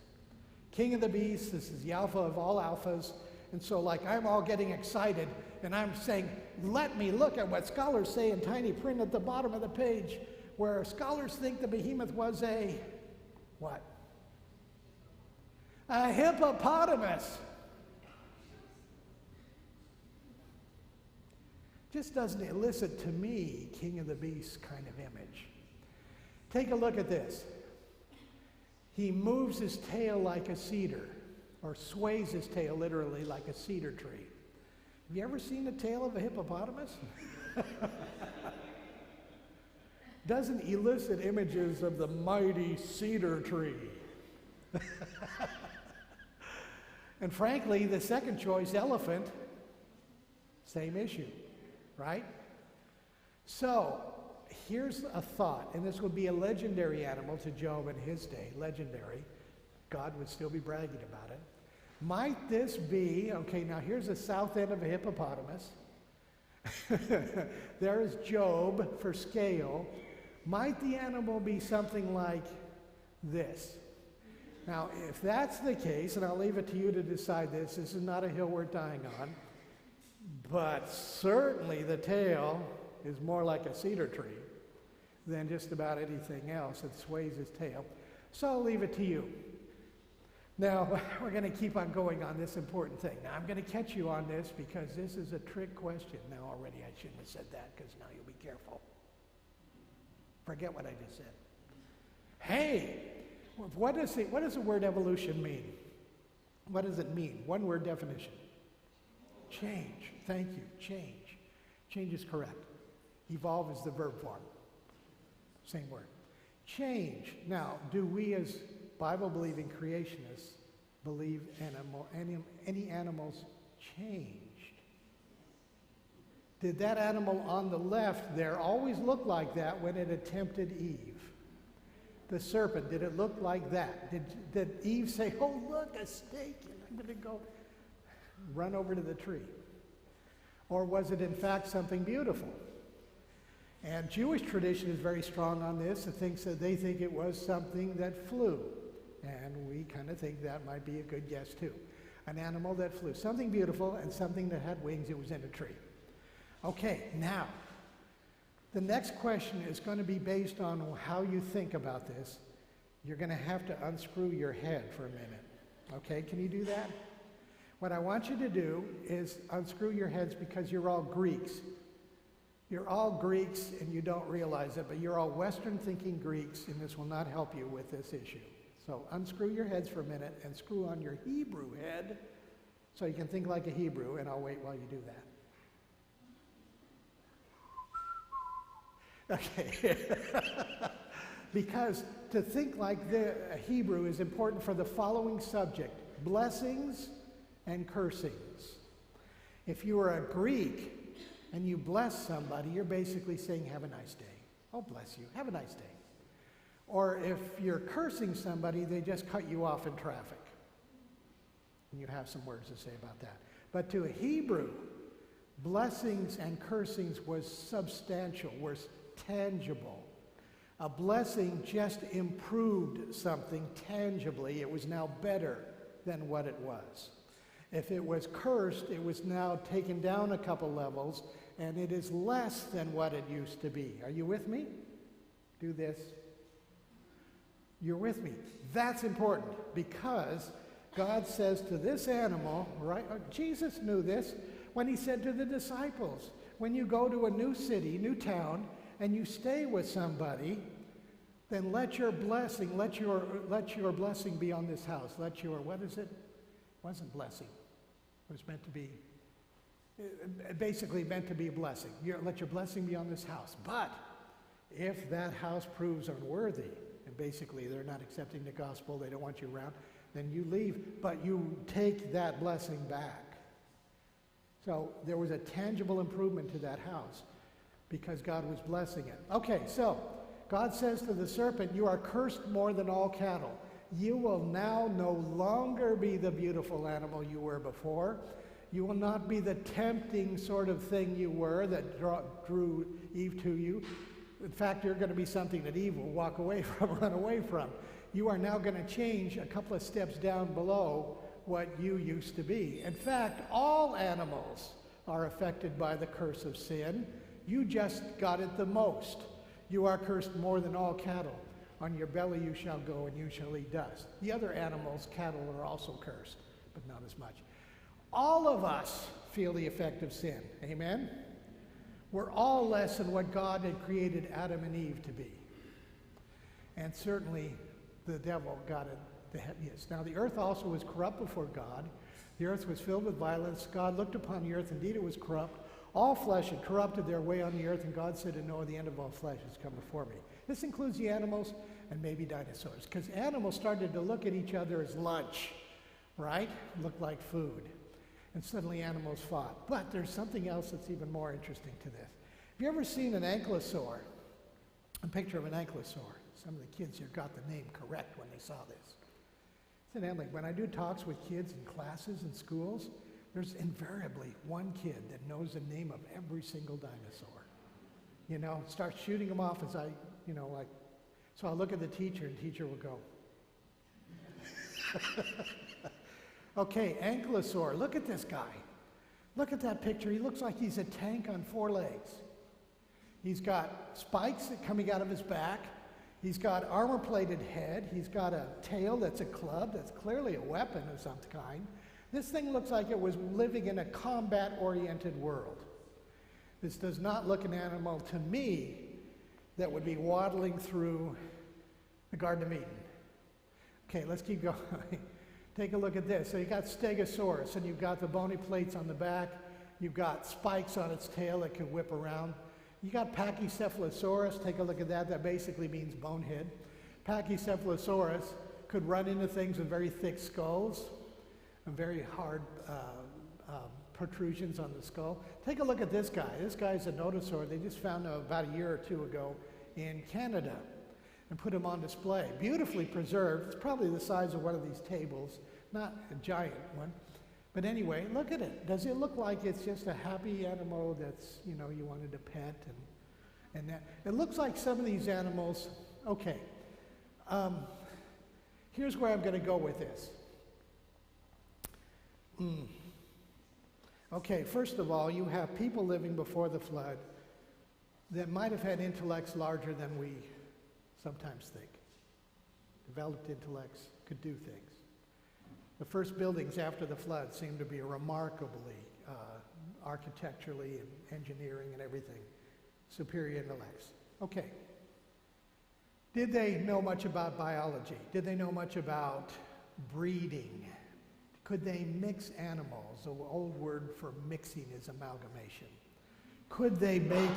King of the beasts, this is the alpha of all alphas. And so I'm all getting excited and I'm saying, let me look at what scholars say in tiny print at the bottom of the page, where scholars think the behemoth was a, what? A hippopotamus. Just doesn't elicit to me King of the Beasts kind of image. Take a look at this. He moves his tail like a cedar, or sways his tail literally like a cedar tree. Have you ever seen the tail of a hippopotamus? Doesn't elicit images of the mighty cedar tree. And frankly, the second choice, elephant, same issue, right? So here's a thought, and this would be a legendary animal to Job in his day, legendary. God would still be bragging about it. Might this be, okay, now here's the south end of a hippopotamus. There is Job for scale. Might the animal be something like this? Now, if that's the case, and I'll leave it to you to decide this is not a hill we're dying on. But certainly the tail is more like a cedar tree than just about anything else that sways his tail. So I'll leave it to you. Now, we're going to keep on going on this important thing. Now, I'm going to catch you on this because this is a trick question. Now, already I shouldn't have said that because now you'll be careful. Forget what I just said. Hey, what does the word evolution mean? What does it mean? One word definition. Change. Thank you. Change. Change is correct. Evolve is the verb form. Same word. Change. Now, do we as Bible-believing creationists believe any animals changed? Did that animal on the left there always look like that when it attempted Eve? The serpent, did it look like that? Did Eve say, oh, look, a snake, and I'm going to go run over to the tree? Or was it, in fact, something beautiful? And Jewish tradition is very strong on this. It thinks that they think it was something that flew. And we kind of think that might be a good guess, too. An animal that flew. Something beautiful and something that had wings. It was in a tree. Okay, now, the next question is going to be based on how you think about this. You're going to have to unscrew your head for a minute. Okay, can you do that? What I want you to do is unscrew your heads because you're all Greeks. You're all Greeks and you don't realize it, but you're all Western-thinking Greeks, and this will not help you with this issue. So unscrew your heads for a minute and screw on your Hebrew head so you can think like a Hebrew, and I'll wait while you do that. Okay. Because to think like the Hebrew is important for the following subject: blessings and cursings. If you are a Greek and you bless somebody, you're basically saying, have a nice day. Oh, bless you. Have a nice day. Or if you're cursing somebody, they just cut you off in traffic. And you have some words to say about that. But to a Hebrew, blessings and cursings was substantial, was tangible. A blessing just improved something tangibly. It was now better than what it was. If it was cursed, it was now taken down a couple levels, and it is less than what it used to be. Are you with me? Do this. You're with me. That's important because God says to this animal, right? Jesus knew this when he said to the disciples, when you go to a new city, new town, and you stay with somebody, then let your blessing be on this house. Let your, what is it? It wasn't blessing. It was meant to be, basically meant to be a blessing. Let your blessing be on this house. But if that house proves unworthy, and basically they're not accepting the gospel, they don't want you around, then you leave, but you take that blessing back. So there was a tangible improvement to that house because God was blessing it. Okay, so God says to the serpent, you are cursed more than all cattle. You will now no longer be the beautiful animal you were before. You will not be the tempting sort of thing you were that drew Eve to you. In fact, you're going to be something that Eve will walk away from, run away from. You are now going to change a couple of steps down below what you used to be. In fact, all animals are affected by the curse of sin. You just got it the most. You are cursed more than all cattle. On your belly you shall go, and you shall eat dust. The other animals, cattle, are also cursed, but not as much. All of us feel the effect of sin. Amen? We're all less than what God had created Adam and Eve to be. And certainly the devil got it the heaviest. Now the earth also was corrupt before God. The earth was filled with violence. God looked upon the earth, indeed it was corrupt. All flesh had corrupted their way on the earth, and God said to Noah, the end of all flesh has come before me. This includes the animals and maybe dinosaurs, because animals started to look at each other as lunch, right? Looked like food. And suddenly animals fought. But there's something else that's even more interesting to this. Have you ever seen an ankylosaur? A picture of an ankylosaur. Some of the kids here got the name correct when they saw this. Incidentally, when I do talks with kids in classes and schools, there's invariably one kid that knows the name of every single dinosaur. You know, start shooting them off as I, like, so I'll look at the teacher and the teacher will go. Okay, Ankylosaur, look at this guy. Look at that picture. He looks like he's a tank on 4 legs. He's got spikes coming out of his back. He's got armor-plated head. He's got a tail that's a club. That's clearly a weapon of some kind. This thing looks like it was living in a combat-oriented world. This does not look an animal to me that would be waddling through the Garden of Eden. Okay, let's keep going. Take a look at this. So you got Stegosaurus, and you've got the bony plates on the back. You've got spikes on its tail that can whip around. You got Pachycephalosaurus. Take a look at that. That basically means bonehead. Pachycephalosaurus could run into things with very thick skulls and very hard protrusions on the skull. Take a look at this guy. This guy's a nodosaur. They just found him about a year or 2 ago in Canada and put him on display. Beautifully preserved. It's probably the size of one of these tables, not a giant one. But anyway, look at it. Does it look like it's just a happy animal that's, you know, you wanted to pet and that? It looks like some of these animals, okay. Here's where I'm going to go with this. Okay, first of all, you have people living before the flood that might have had intellects larger than we sometimes think. Developed intellects could do things. The first buildings after the flood seem to be remarkably, architecturally and engineering and everything, superior intellects. Okay. Did they know much about biology? Did they know much about breeding? Could they mix animals? The old word for mixing is amalgamation. Could they make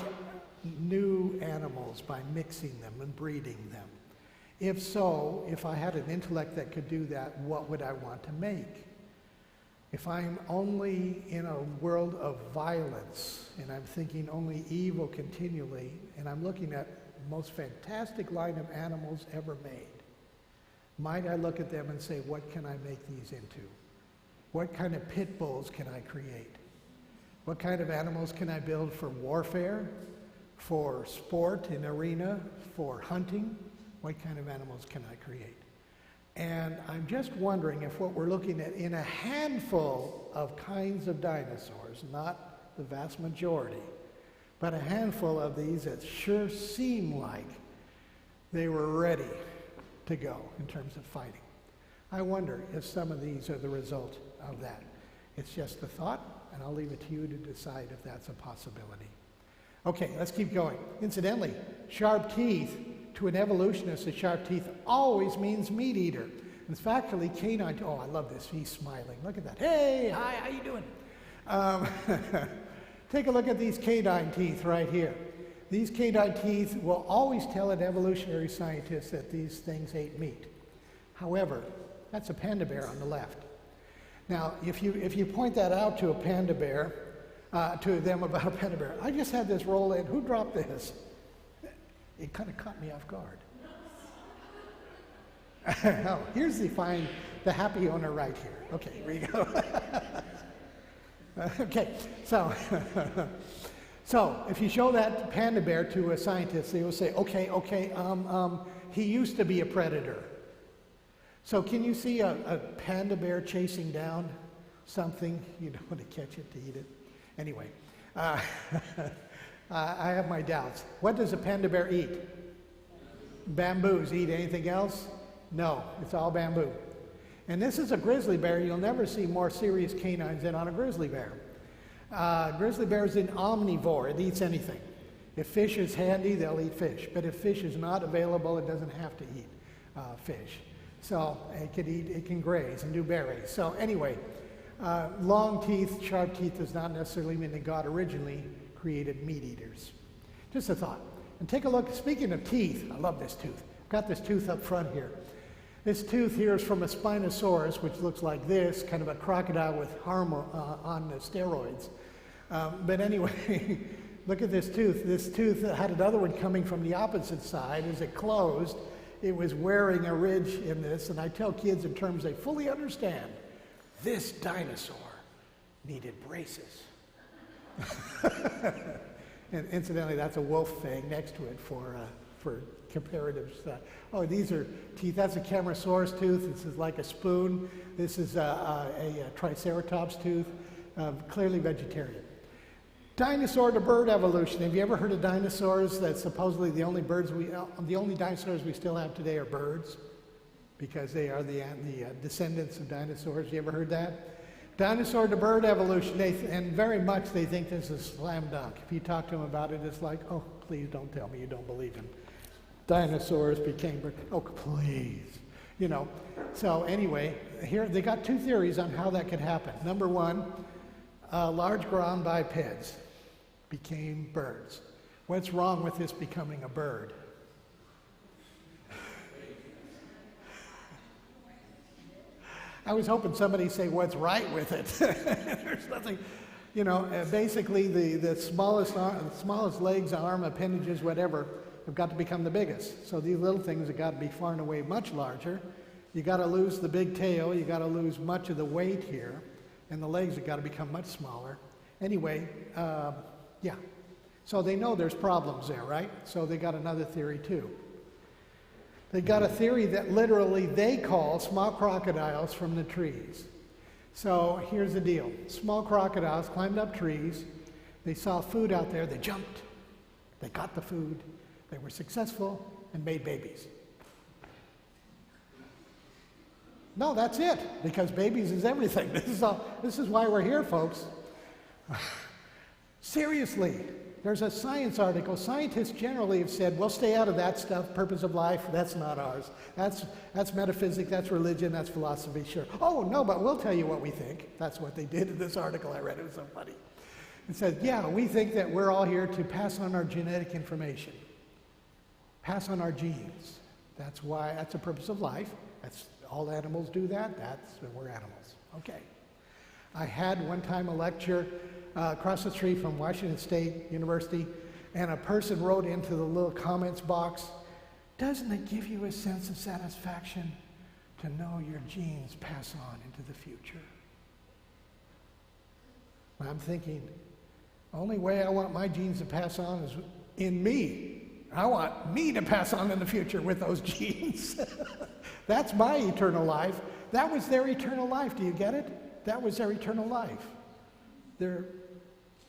new animals by mixing them and breeding them? If so, if I had an intellect that could do that, what would I want to make? If I'm only in a world of violence and I'm thinking only evil continually, and I'm looking at the most fantastic line of animals ever made, might I look at them and say, what can I make these into? What kind of pit bulls can I create? What kind of animals can I build for warfare, for sport in arena, for hunting? What kind of animals can I create? And I'm just wondering if what we're looking at in a handful of kinds of dinosaurs, not the vast majority, but a handful of these that sure seem like they were ready to go in terms of fighting. I wonder if some of these are the result of that. It's just a thought, and I'll leave it to you to decide if that's a possibility. Okay, let's keep going. Incidentally, sharp teeth, to an evolutionist, the sharp teeth always means meat eater. And it's actually canine. Oh, I love this. He's smiling. Look at that. Hey, hi, how you doing? Take a look at these canine teeth right here. These canine teeth will always tell an evolutionary scientist that these things ate meat. However, that's a panda bear on the left. Now, if you point that out to a panda bear, to them about a panda bear, I just had this roll in. Who dropped this? It kind of caught me off guard. Oh, here's the happy owner right here. Okay, here we go. Okay, so if you show that panda bear to a scientist, they will say, okay, he used to be a predator. So can you see a panda bear chasing down something? You don't want to catch it to eat it. Anyway, I have my doubts. What does a panda bear eat? Bamboos. Eat anything else? No, it's all bamboo. And this is a grizzly bear. You'll never see more serious canines than on a grizzly bear. Grizzly bear is an omnivore. It eats anything. If fish is handy, they'll eat fish. But if fish is not available, it doesn't have to eat fish. So it can graze and do berries. So anyway, long teeth, sharp teeth does not necessarily mean that God originally created meat eaters. Just a thought. And take a look, speaking of teeth, I love this tooth. I've got this tooth up front here. This tooth here is from a Spinosaurus, which looks like this, kind of a crocodile with on steroids. But anyway, look at this tooth. This tooth had another one coming from the opposite side. As it closed, it was wearing a ridge in this, and I tell kids in terms they fully understand, this dinosaur needed braces. And incidentally, that's a wolf fang next to it for comparative stuff. Oh, these are teeth. That's a Camarasaurus tooth. This is like a spoon. This is a Triceratops tooth. clearly vegetarian. Dinosaur to bird evolution. Have you ever heard of dinosaurs that supposedly the only dinosaurs we still have today are birds? Because they are the descendants of dinosaurs. You ever heard that? Dinosaur to bird evolution, and very much they think this is slam dunk. If you talk to them about it, it's like, oh, please don't tell me you don't believe him. Dinosaurs became birds. Oh, please. You know. So anyway, here they got two theories on how that could happen. Number one, large ground bipeds became birds. What's wrong with this becoming a bird? I was hoping somebody'd say, what's right with it? There's nothing, you know, basically the smallest legs, arm, appendages, whatever, have got to become the biggest. So these little things have got to be far and away much larger. You got to lose the big tail, you got to lose much of the weight here, and the legs have got to become much smaller. Anyway, yeah. So they know there's problems there, right? So they got another theory too. They got a theory that literally they call small crocodiles from the trees. So here's the deal. Small crocodiles climbed up trees. They saw food out there. They jumped. They got the food. They were successful and made babies. No, that's it, because babies is everything. This is why we're here, folks. Seriously. There's a science article. Scientists generally have said, well, stay out of that stuff, purpose of life, that's not ours. That's metaphysics, that's religion, that's philosophy, sure. Oh, no, but we'll tell you what we think. That's what they did in this article I read. It was so funny. It said, yeah, we think that we're all here to pass on our genetic information, pass on our genes. That's the purpose of life. That's all animals do that. We're animals. Okay. I had one time a lecture across the street from Washington State University, and a person wrote into the little comments box, doesn't it give you a sense of satisfaction to know your genes pass on into the future? I'm thinking, only way I want my genes to pass on is in me. I want me to pass on in the future with those genes. That's my eternal life. That was their eternal life. Do you get it? That was their eternal life. Their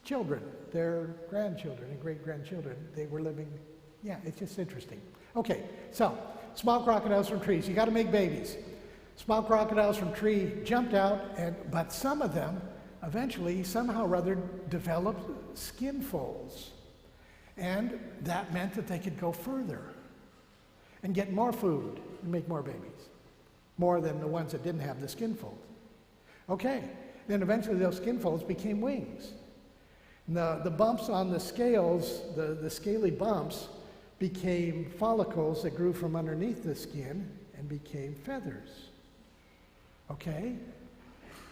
children, their grandchildren and great-grandchildren, they were living, yeah, it's just interesting. Okay, so small crocodiles from trees. You got to make babies. Small crocodiles from tree jumped out, but some of them eventually somehow or other developed skin folds. And that meant that they could go further and get more food and make more babies, more than the ones that didn't have the skin fold. Okay, then eventually those skin folds became wings. And the bumps on the scales, the scaly bumps, became follicles that grew from underneath the skin and became feathers. Okay?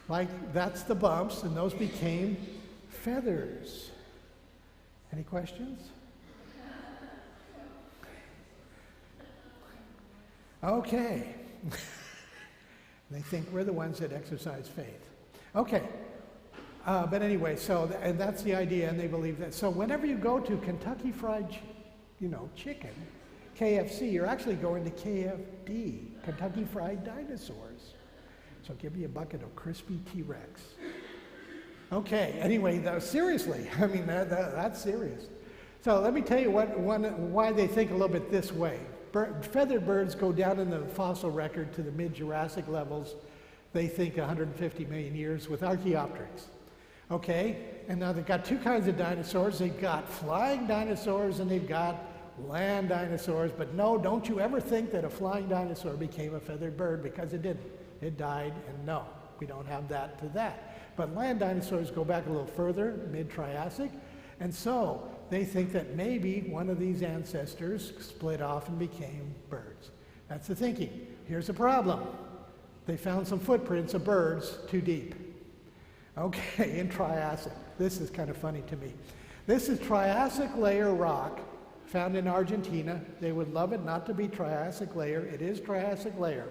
Like, that's the bumps, and those became feathers. Any questions? Okay. They think we're the ones that exercise faith. Okay. But anyway, and that's the idea, and they believe that. So whenever you go to Kentucky Fried Chicken, KFC, you're actually going to KFD, Kentucky Fried Dinosaurs. So give me a bucket of crispy T-Rex. Okay, anyway, seriously, I mean, that's serious. So let me tell you why they think a little bit this way. Feathered birds go down in the fossil record to the mid-Jurassic levels, they think 150 million years with Archaeopteryx. Okay, and now they've got two kinds of dinosaurs. They've got flying dinosaurs and they've got land dinosaurs, but no, don't you ever think that a flying dinosaur became a feathered bird, because it didn't. It died, and no, we don't have that to that. But land dinosaurs go back a little further, mid-Triassic, and so they think that maybe one of these ancestors split off and became birds. That's the thinking. Here's the problem. They found some footprints of birds too deep. Okay, in Triassic. This is kind of funny to me. This is Triassic layer rock found in Argentina. They would love it not to be Triassic layer. It is Triassic layer.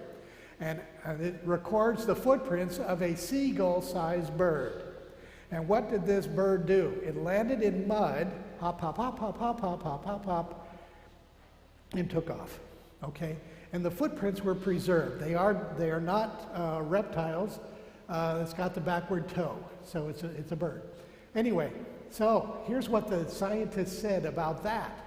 And it records the footprints of a seagull-sized bird. And what did this bird do? It landed in mud, hop, hop, hop, hop, hop, hop, hop, hop, hop, and took off. Okay? And the footprints were preserved. They are not reptiles. It's got the backward toe, so it's a bird. Anyway, so here's what the scientists said about that.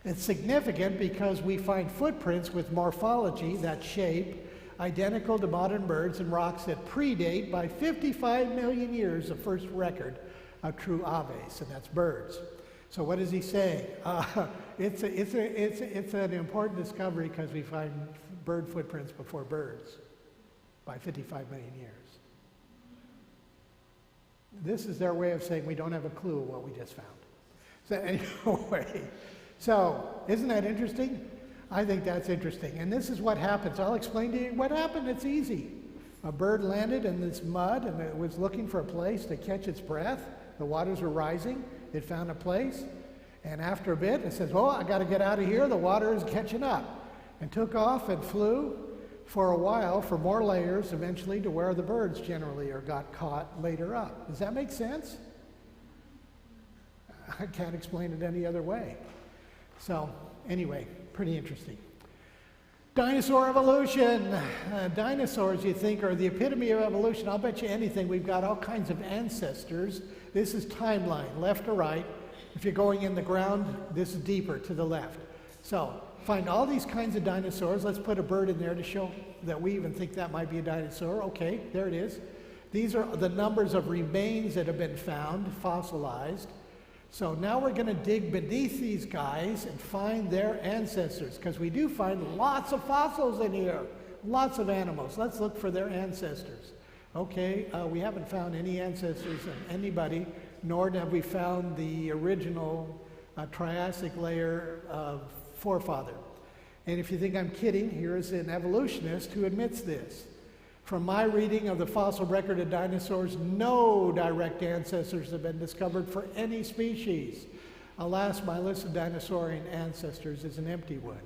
It's significant because we find footprints with morphology, that shape, identical to modern birds and rocks that predate by 55 million years the first record of true aves, and that's birds. So what is he saying? It's an important discovery because we find bird footprints before birds by 55 million years. This is their way of saying we don't have a clue of what we just found. So anyway, so isn't that interesting? I think that's interesting. And this is what happens. I'll explain to you what happened. It's easy. A bird landed in this mud and it was looking for a place to catch its breath. The waters were rising. It found a place. And after a bit, it says, oh, I got to get out of here. The water is catching up. And took off and flew for a while for more layers, eventually to where the birds generally got caught later up. Does that make sense? I can't explain it any other way. So anyway, pretty interesting. Dinosaur evolution. Dinosaurs, you think, are the epitome of evolution. I'll bet you anything. We've got all kinds of ancestors. This is timeline, left to right. If you're going in the ground, this is deeper to the left. So find all these kinds of dinosaurs. Let's put a bird in there to show that we even think that might be a dinosaur. Okay, there it is. These are the numbers of remains that have been found, fossilized. So now we're going to dig beneath these guys and find their ancestors, because we do find lots of fossils in here, lots of animals. Let's look for their ancestors. Okay, we haven't found any ancestors of anybody, nor have we found the original Triassic layer of forefather. And if you think I'm kidding, here is an evolutionist who admits this. From my reading of the fossil record of dinosaurs, no direct ancestors have been discovered for any species. Alas, my list of dinosaurian ancestors is an empty one.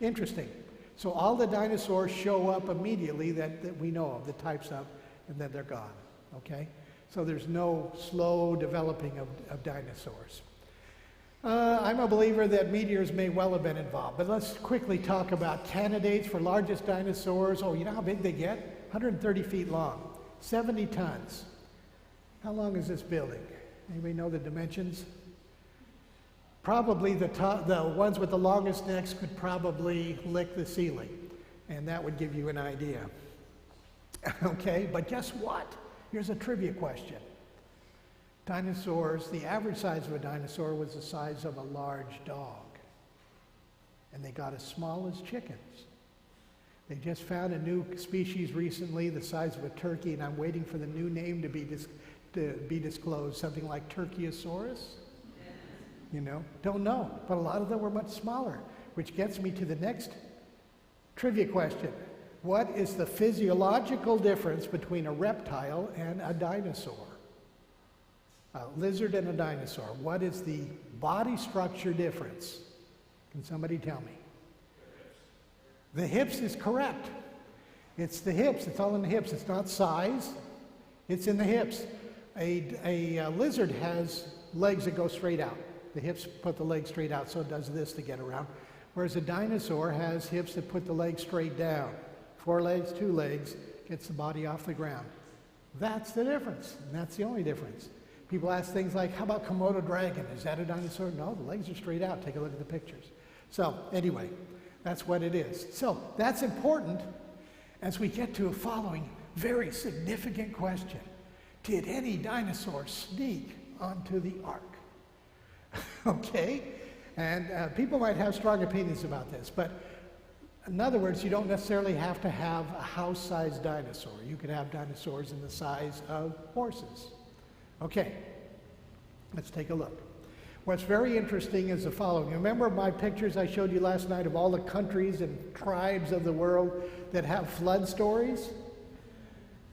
Interesting. So all the dinosaurs show up immediately that we know of, the types of, and then they're gone. Okay? So there's no slow developing of dinosaurs. I'm a believer that meteors may well have been involved, but let's quickly talk about candidates for largest dinosaurs. Oh, you know how big they get? 130 feet long, 70 tons. How long is this building? Anybody know the dimensions? Probably the ones with the longest necks could probably lick the ceiling, and that would give you an idea. Okay, but guess what? Here's a trivia question. Dinosaurs, the average size of a dinosaur was the size of a large dog. And they got as small as chickens. They just found a new species recently, the size of a turkey, and I'm waiting for the new name to be disclosed, something like Turkeyosaurus. You know, don't know, but a lot of them were much smaller, which gets me to the next trivia question. What is the physiological difference between a reptile and a dinosaur? A lizard and a dinosaur. What is the body structure difference? Can somebody tell me? The hips is correct. It's the hips. It's all in the hips. It's not size. It's in the hips. A lizard has legs that go straight out. The hips put the legs straight out, so it does this to get around. Whereas a dinosaur has hips that put the legs straight down. 4 legs, 2 legs, gets the body off the ground. That's the difference, and that's the only difference. People ask things like, how about Komodo dragon? Is that a dinosaur? No, the legs are straight out. Take a look at the pictures. So anyway, that's what it is. So that's important as we get to a following very significant question. Did any dinosaur sneak onto the ark? Okay? And people might have strong opinions about this, but in other words, you don't necessarily have to have a house-sized dinosaur. You could have dinosaurs in the size of horses. Okay, let's take a look. What's very interesting is the following. Remember my pictures I showed you last night of all the countries and tribes of the world that have flood stories?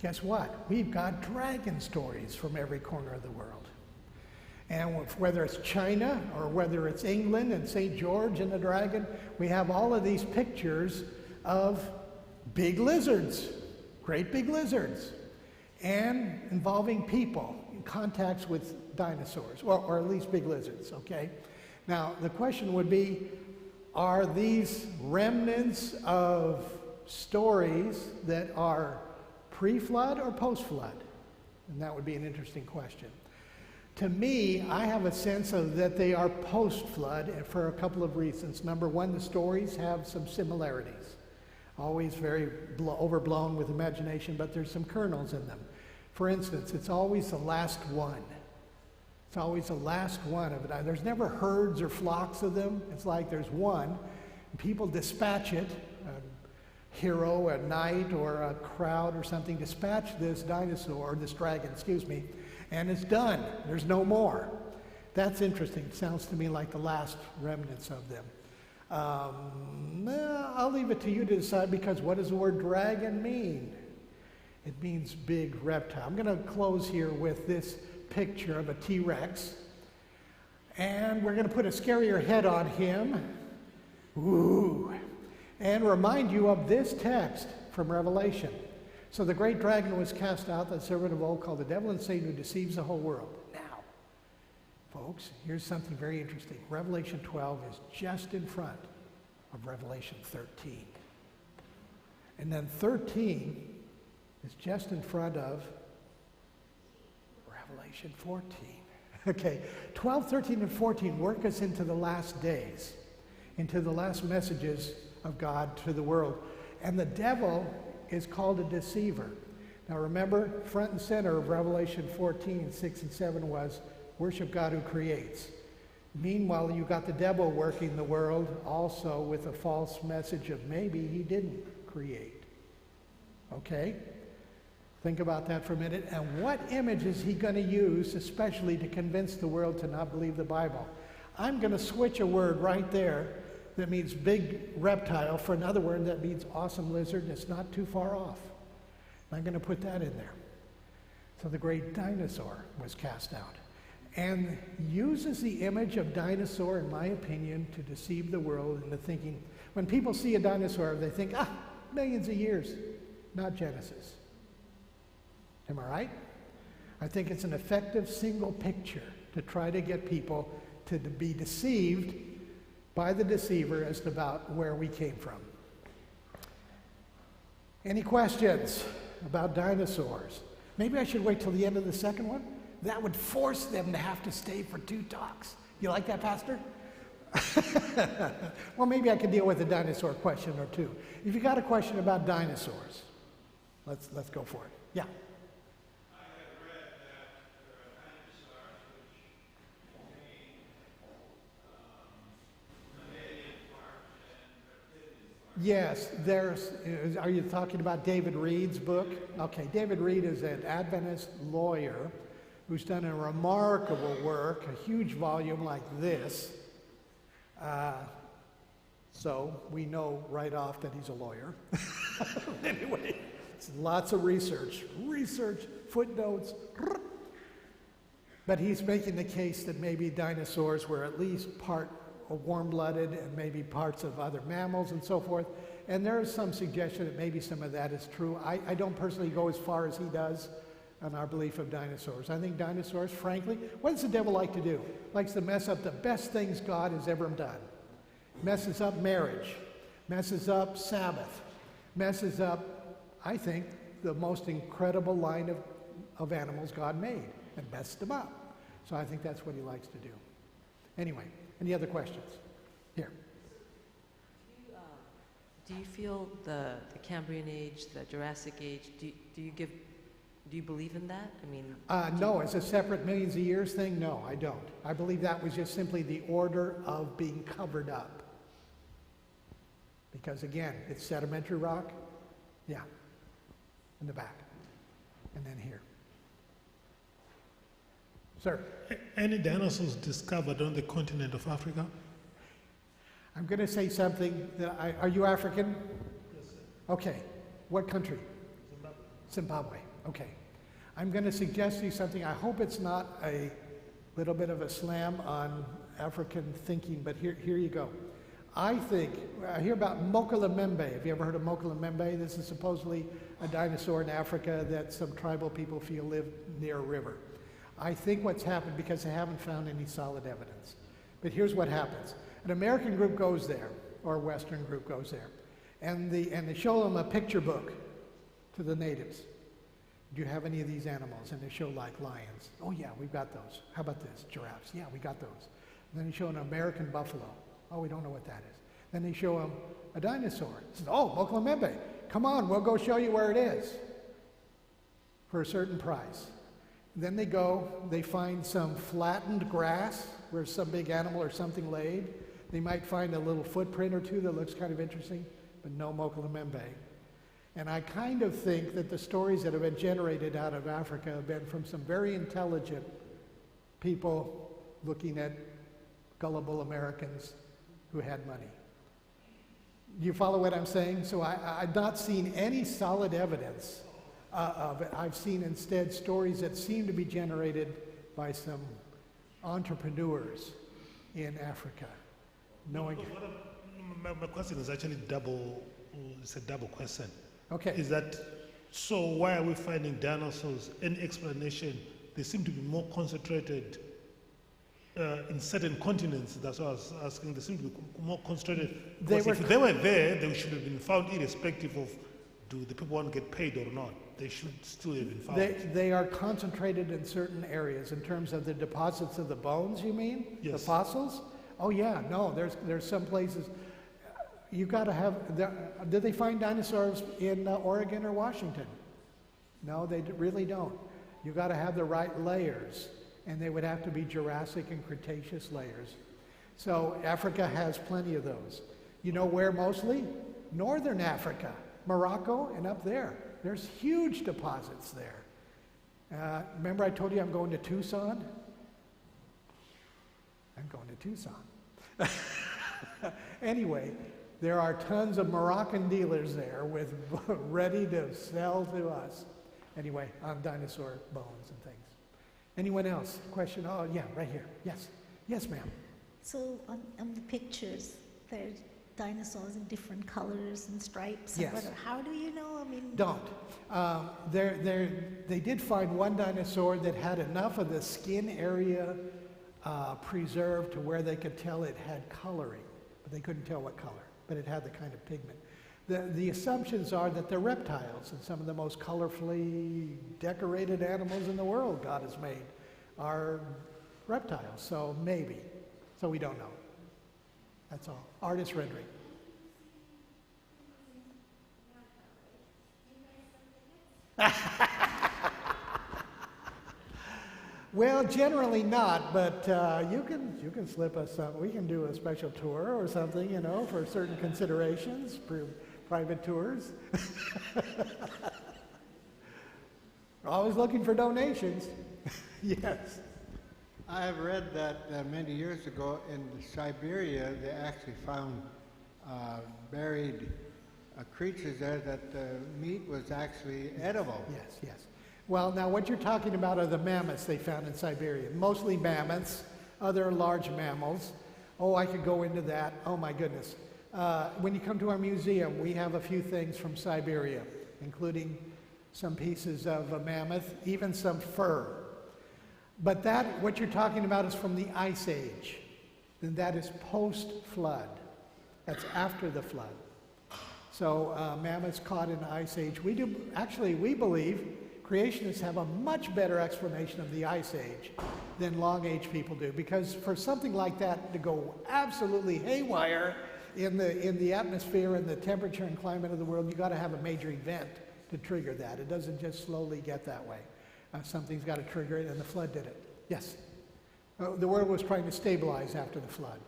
Guess what? We've got dragon stories from every corner of the world. And whether it's China or whether it's England and St. George and the dragon, we have all of these pictures of big lizards, great big lizards, and involving people in contacts with dinosaurs, or at least big lizards, okay? Now, the question would be, are these remnants of stories that are Pre-flood or post-flood? And that would be an interesting question. To me, I have a sense of that they are post-flood and for a couple of reasons. Number one, the stories have some similarities. Always very overblown with imagination, but there's some kernels in them. For instance, it's always the last one. It's always the last one of it. There's never herds or flocks of them. It's like there's one. And people dispatch it, a hero, a knight, or a crowd or something, dispatch this dinosaur, or this dragon, excuse me, and it's done. There's no more. That's interesting. It sounds to me like the last remnants of them. I'll leave it to you to decide, because what does the word dragon mean? It means big reptile. I'm going to close here with this picture of a T-Rex. And we're going to put a scarier head on him. Ooh. And remind you of this text from Revelation. So the great dragon was cast out, that servant of old, called the devil and Satan, who deceives the whole world. Now, folks, here's something very interesting. Revelation 12 is just in front of Revelation 13. And then 13 is just in front of Revelation 14. Okay, 12, 13, and 14 work us into the last days, into the last messages of God to the world. And the devil is called a deceiver. Now remember, front and center of Revelation 14, 6 and 7 was worship God who creates. Meanwhile, you got the devil working the world also with a false message of maybe he didn't create. Okay? Think about that for a minute. And what image is he going to use, especially to convince the world to not believe the Bible? I'm going to switch a word right there that means big reptile for another word that means awesome lizard, and it's not too far off. I'm going to put that in there. So the great dinosaur was cast out, and uses the image of dinosaur, in my opinion, to deceive the world into thinking, when people see a dinosaur, they think, millions of years, not Genesis. Am I right? I think it's an effective single picture to try to get people to be deceived by the deceiver as to about where we came from. Any questions about dinosaurs? Maybe I should wait till the end of the second one? That would force them to have to stay for 2 talks. You like that, Pastor? Well, maybe I could deal with a dinosaur question or two. If you got a question about dinosaurs, let's go for it. Yeah. Yes, are you talking about David Reed's book? Okay, David Reed is an Adventist lawyer who's done a remarkable work, a huge volume like this. So we know right off that he's a lawyer. Anyway, it's lots of research, footnotes. But he's making the case that maybe dinosaurs were at least part warm-blooded and maybe parts of other mammals and so forth. And there is some suggestion that maybe some of that is true. I don't personally go as far as he does on our belief of dinosaurs. I think dinosaurs, frankly, what does the devil like to do? Likes to mess up the best things God has ever done. Messes up marriage, messes up Sabbath, messes up, I think, the most incredible line of animals God made, and messes them up. So I think that's what he likes to do. Anyway, any other questions? Here. Do you feel the Cambrian age, the Jurassic age, do you believe in that? I mean, no, as a separate millions of years thing, no, I don't. I believe that was just simply the order of being covered up. Because again, it's sedimentary rock. Yeah, in the back. And then here. Sir? Any dinosaurs discovered on the continent of Africa? I'm going to say something. Are you African? Yes, sir. Okay. What country? Zimbabwe. Zimbabwe. Okay. I'm going to suggest to you something. I hope it's not a little bit of a slam on African thinking, but here you go. I hear about Mokalemembe. Have you ever heard of Mokalemembe? This is supposedly a dinosaur in Africa that some tribal people feel lived near a river. I think what's happened, because they haven't found any solid evidence. But here's what happens. An American group goes there, or a Western group goes there, and they show them a picture book to the natives. Do you have any of these animals? And they show like lions. Oh yeah, we've got those. How about this? Giraffes. Yeah, we got those. And then they show an American buffalo. Oh, we don't know what that is. Then they show them a dinosaur. Says, oh, Mokulamembe, come on, we'll go show you where it is for a certain price. Then they go, they find some flattened grass where some big animal or something laid. They might find a little footprint or two that looks kind of interesting, but no Mokulamembe. And I kind of think that the stories that have been generated out of Africa have been from some very intelligent people looking at gullible Americans who had money. Do you follow what I'm saying? So I've not seen any solid evidence of it. I've seen instead stories that seem to be generated by some entrepreneurs in Africa. Knowing. My question is actually double. It's a double question. Okay. Is that so? Why are we finding dinosaurs? Any explanation? They seem to be more concentrated in certain continents. That's what I was asking. They seem to be more concentrated. Because if they were there, they should have been found irrespective of do the people want to get paid or not. They should still have been found. They are concentrated in certain areas in terms of the deposits of the bones, you mean? Yes. The fossils? Oh yeah, no, there's some places. You've got to have, did they find dinosaurs in Oregon or Washington? No, they really don't. You've got to have the right layers, and they would have to be Jurassic and Cretaceous layers. So Africa has plenty of those. You know where mostly? Northern Africa, Morocco, and up there. There's huge deposits there. Remember I told you I'm going to Tucson? I'm going to Tucson. Anyway, there are tons of Moroccan dealers there with ready to sell to us. Anyway, on dinosaur bones and things. Anyone else? Question? Oh, yeah, right here. Yes. Yes, ma'am. So on the pictures, there's dinosaurs in different colors and stripes. Yes. And how do you know? I mean, Don't. They did find one dinosaur that had enough of the skin area preserved to where they could tell it had coloring, but they couldn't tell what color, but it had the kind of pigment. The assumptions are that they're reptiles, and some of the most colorfully decorated animals in the world God has made are reptiles, so maybe. So we don't know. That's all. Artist rendering. Well, generally not, but you can slip us some. We can do a special tour or something, you know, for certain considerations, private tours. Always looking for donations. Yes. I have read that many years ago in Siberia, they actually found buried creatures there that the meat was actually edible. Yes, yes. Well, now what you're talking about are the mammoths they found in Siberia. Mostly mammoths, other large mammals. Oh, I could go into that. Oh, my goodness. When you come to our museum, we have a few things from Siberia, including some pieces of a mammoth, even some fur. But what you're talking about is from the Ice Age. And that is post-flood. That's after the flood. So mammoths caught in the Ice Age. We believe creationists have a much better explanation of the Ice Age than long age people do. Because for something like that to go absolutely haywire in the atmosphere and the temperature and climate of the world, you've got to have a major event to trigger that. It doesn't just slowly get that way. Something's got to trigger it, and the flood did it. Yes? The world was trying to stabilize after the flood.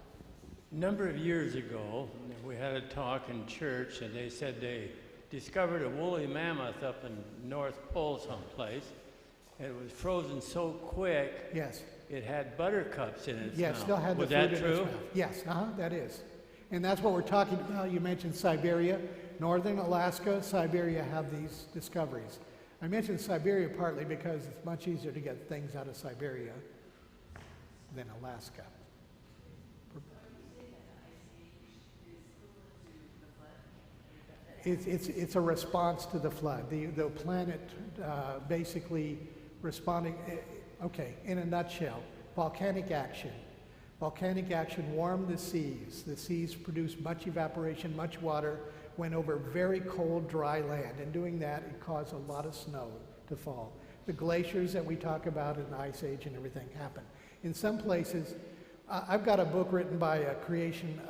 A number of years ago, we had a talk in church, and they said they discovered a woolly mammoth up in North Pole someplace. And it was frozen so quick, yes, it had buttercups in its yes, mouth. Still had was the that food in true? its mouth. Yes, that is. And that's what we're talking about. You mentioned Siberia. Northern Alaska, Siberia have these discoveries. I mentioned Siberia partly because it's much easier to get things out of Siberia than Alaska. It's a response to the flood. The planet basically responding, okay, in a nutshell, volcanic action. Volcanic action warmed the seas. The seas produced much evaporation, much water, went over very cold, dry land. And doing that, it caused a lot of snow to fall. The glaciers that we talk about in the Ice Age and everything happened. In some places, I've got a book written by a creation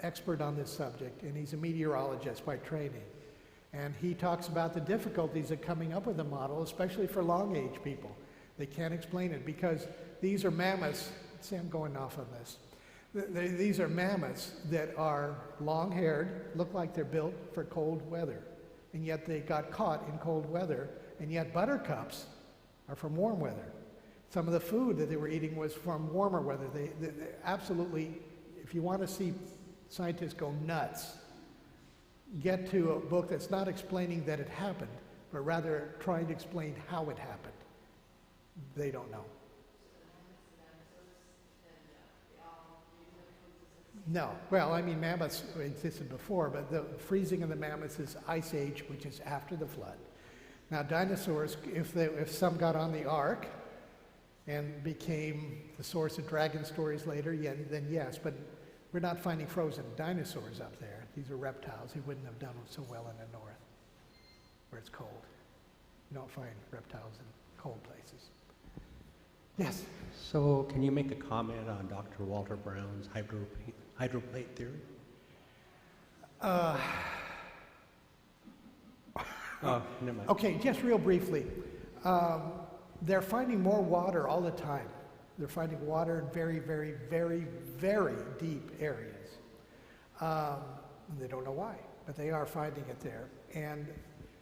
expert on this subject, and he's a meteorologist by training. And he talks about the difficulties of coming up with a model, especially for long-age people. They can't explain it because these are mammoths. See, I'm going off on this. These are mammoths that are long-haired, look like they're built for cold weather, and yet they got caught in cold weather, and yet buttercups are from warm weather. Some of the food that they were eating was from warmer weather. They absolutely, if you want to see scientists go nuts, get to a book that's not explaining that it happened, but rather trying to explain how it happened. They don't know. No. Well, I mean, mammoths existed before, but the freezing of the mammoths is Ice Age, which is after the flood. Now, dinosaurs, if some got on the ark and became the source of dragon stories later, yeah, then yes, but we're not finding frozen dinosaurs up there. These are reptiles. They wouldn't have done so well in the north, where it's cold. You don't find reptiles in cold places. Yes? So can you make a comment on Dr. Walter Brown's hydroplate theory? Never mind. Okay, just real briefly. They're finding more water all the time. They're finding water in very, very, very, very deep areas. And they don't know why, but they are finding it there. And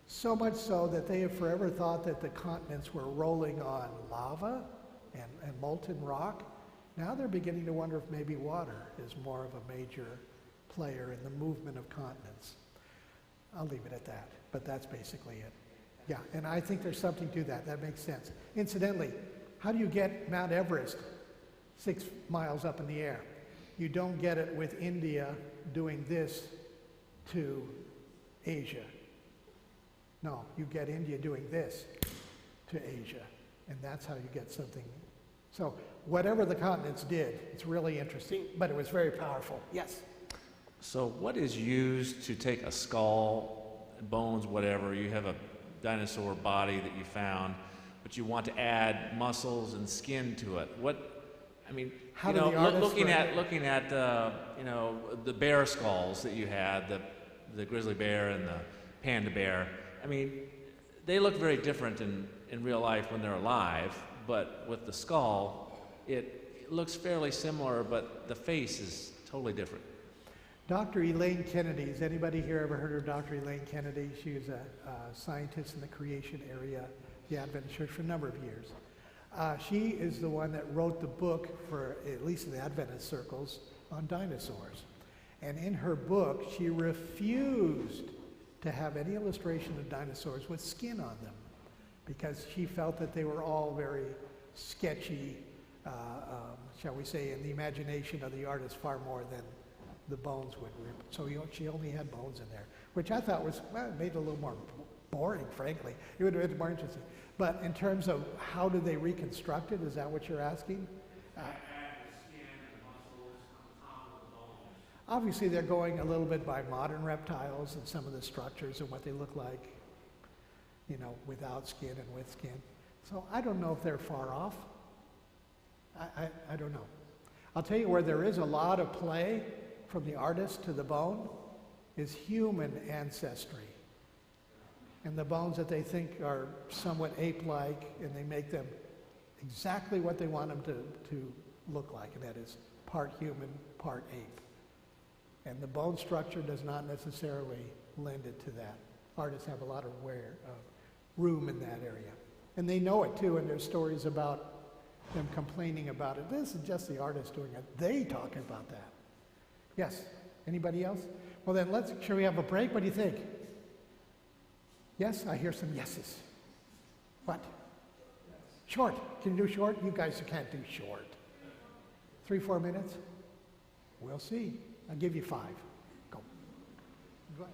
so much so that they have forever thought that the continents were rolling on lava and molten rock. Now they're beginning to wonder if maybe water is more of a major player in the movement of continents. I'll leave it at that, but that's basically it. Yeah, and I think there's something to that. That makes sense. Incidentally, how do you get Mount Everest 6 miles up in the air? You don't get it with India doing this to Asia. No, you get India doing this to Asia, and that's how you get something. So whatever the continents did, it's really interesting, but it was very powerful. Yes? So what is used to take a skull, bones, whatever, you have a dinosaur body that you found, but you want to add muscles and skin to it? How do the artists looking at the bear skulls that you had, the grizzly bear and the panda bear, I mean, they look very different in real life when they're alive, but with the skull, it looks fairly similar, but the face is totally different. Dr. Elaine Kennedy, has anybody here ever heard of Dr. Elaine Kennedy? She was a scientist in the creation area, the Adventist Church, for a number of years. She is the one that wrote the book, for at least in the Adventist circles, on dinosaurs. And in her book, she refused to have any illustration of dinosaurs with skin on them, because she felt that they were all very sketchy, shall we say, in the imagination of the artist far more than the bones would. So she only had bones in there, which I thought was, made it a little more boring, frankly. It would have been more interesting. But in terms of how do they reconstruct it, is that what you're asking? Obviously, they're going a little bit by modern reptiles and some of the structures and what they look like, without skin and with skin. So I don't know if they're far off. I don't know. I'll tell you where there is a lot of play from the artist to the bone is human ancestry. And the bones that they think are somewhat ape-like, and they make them exactly what they want them to look like, and that is part human, part ape. And the bone structure does not necessarily lend it to that. Artists have a lot of room in that area. And they know it too, and there's stories about them complaining about it. This is just the artist doing it. They talk about that. Yes? Anybody else? Well then, shall we have a break? What do you think? Yes? I hear some yeses. What? Short. Can you do short? You guys can't do short. 3-4 minutes? We'll see. I'll give you 5. Go. Go ahead.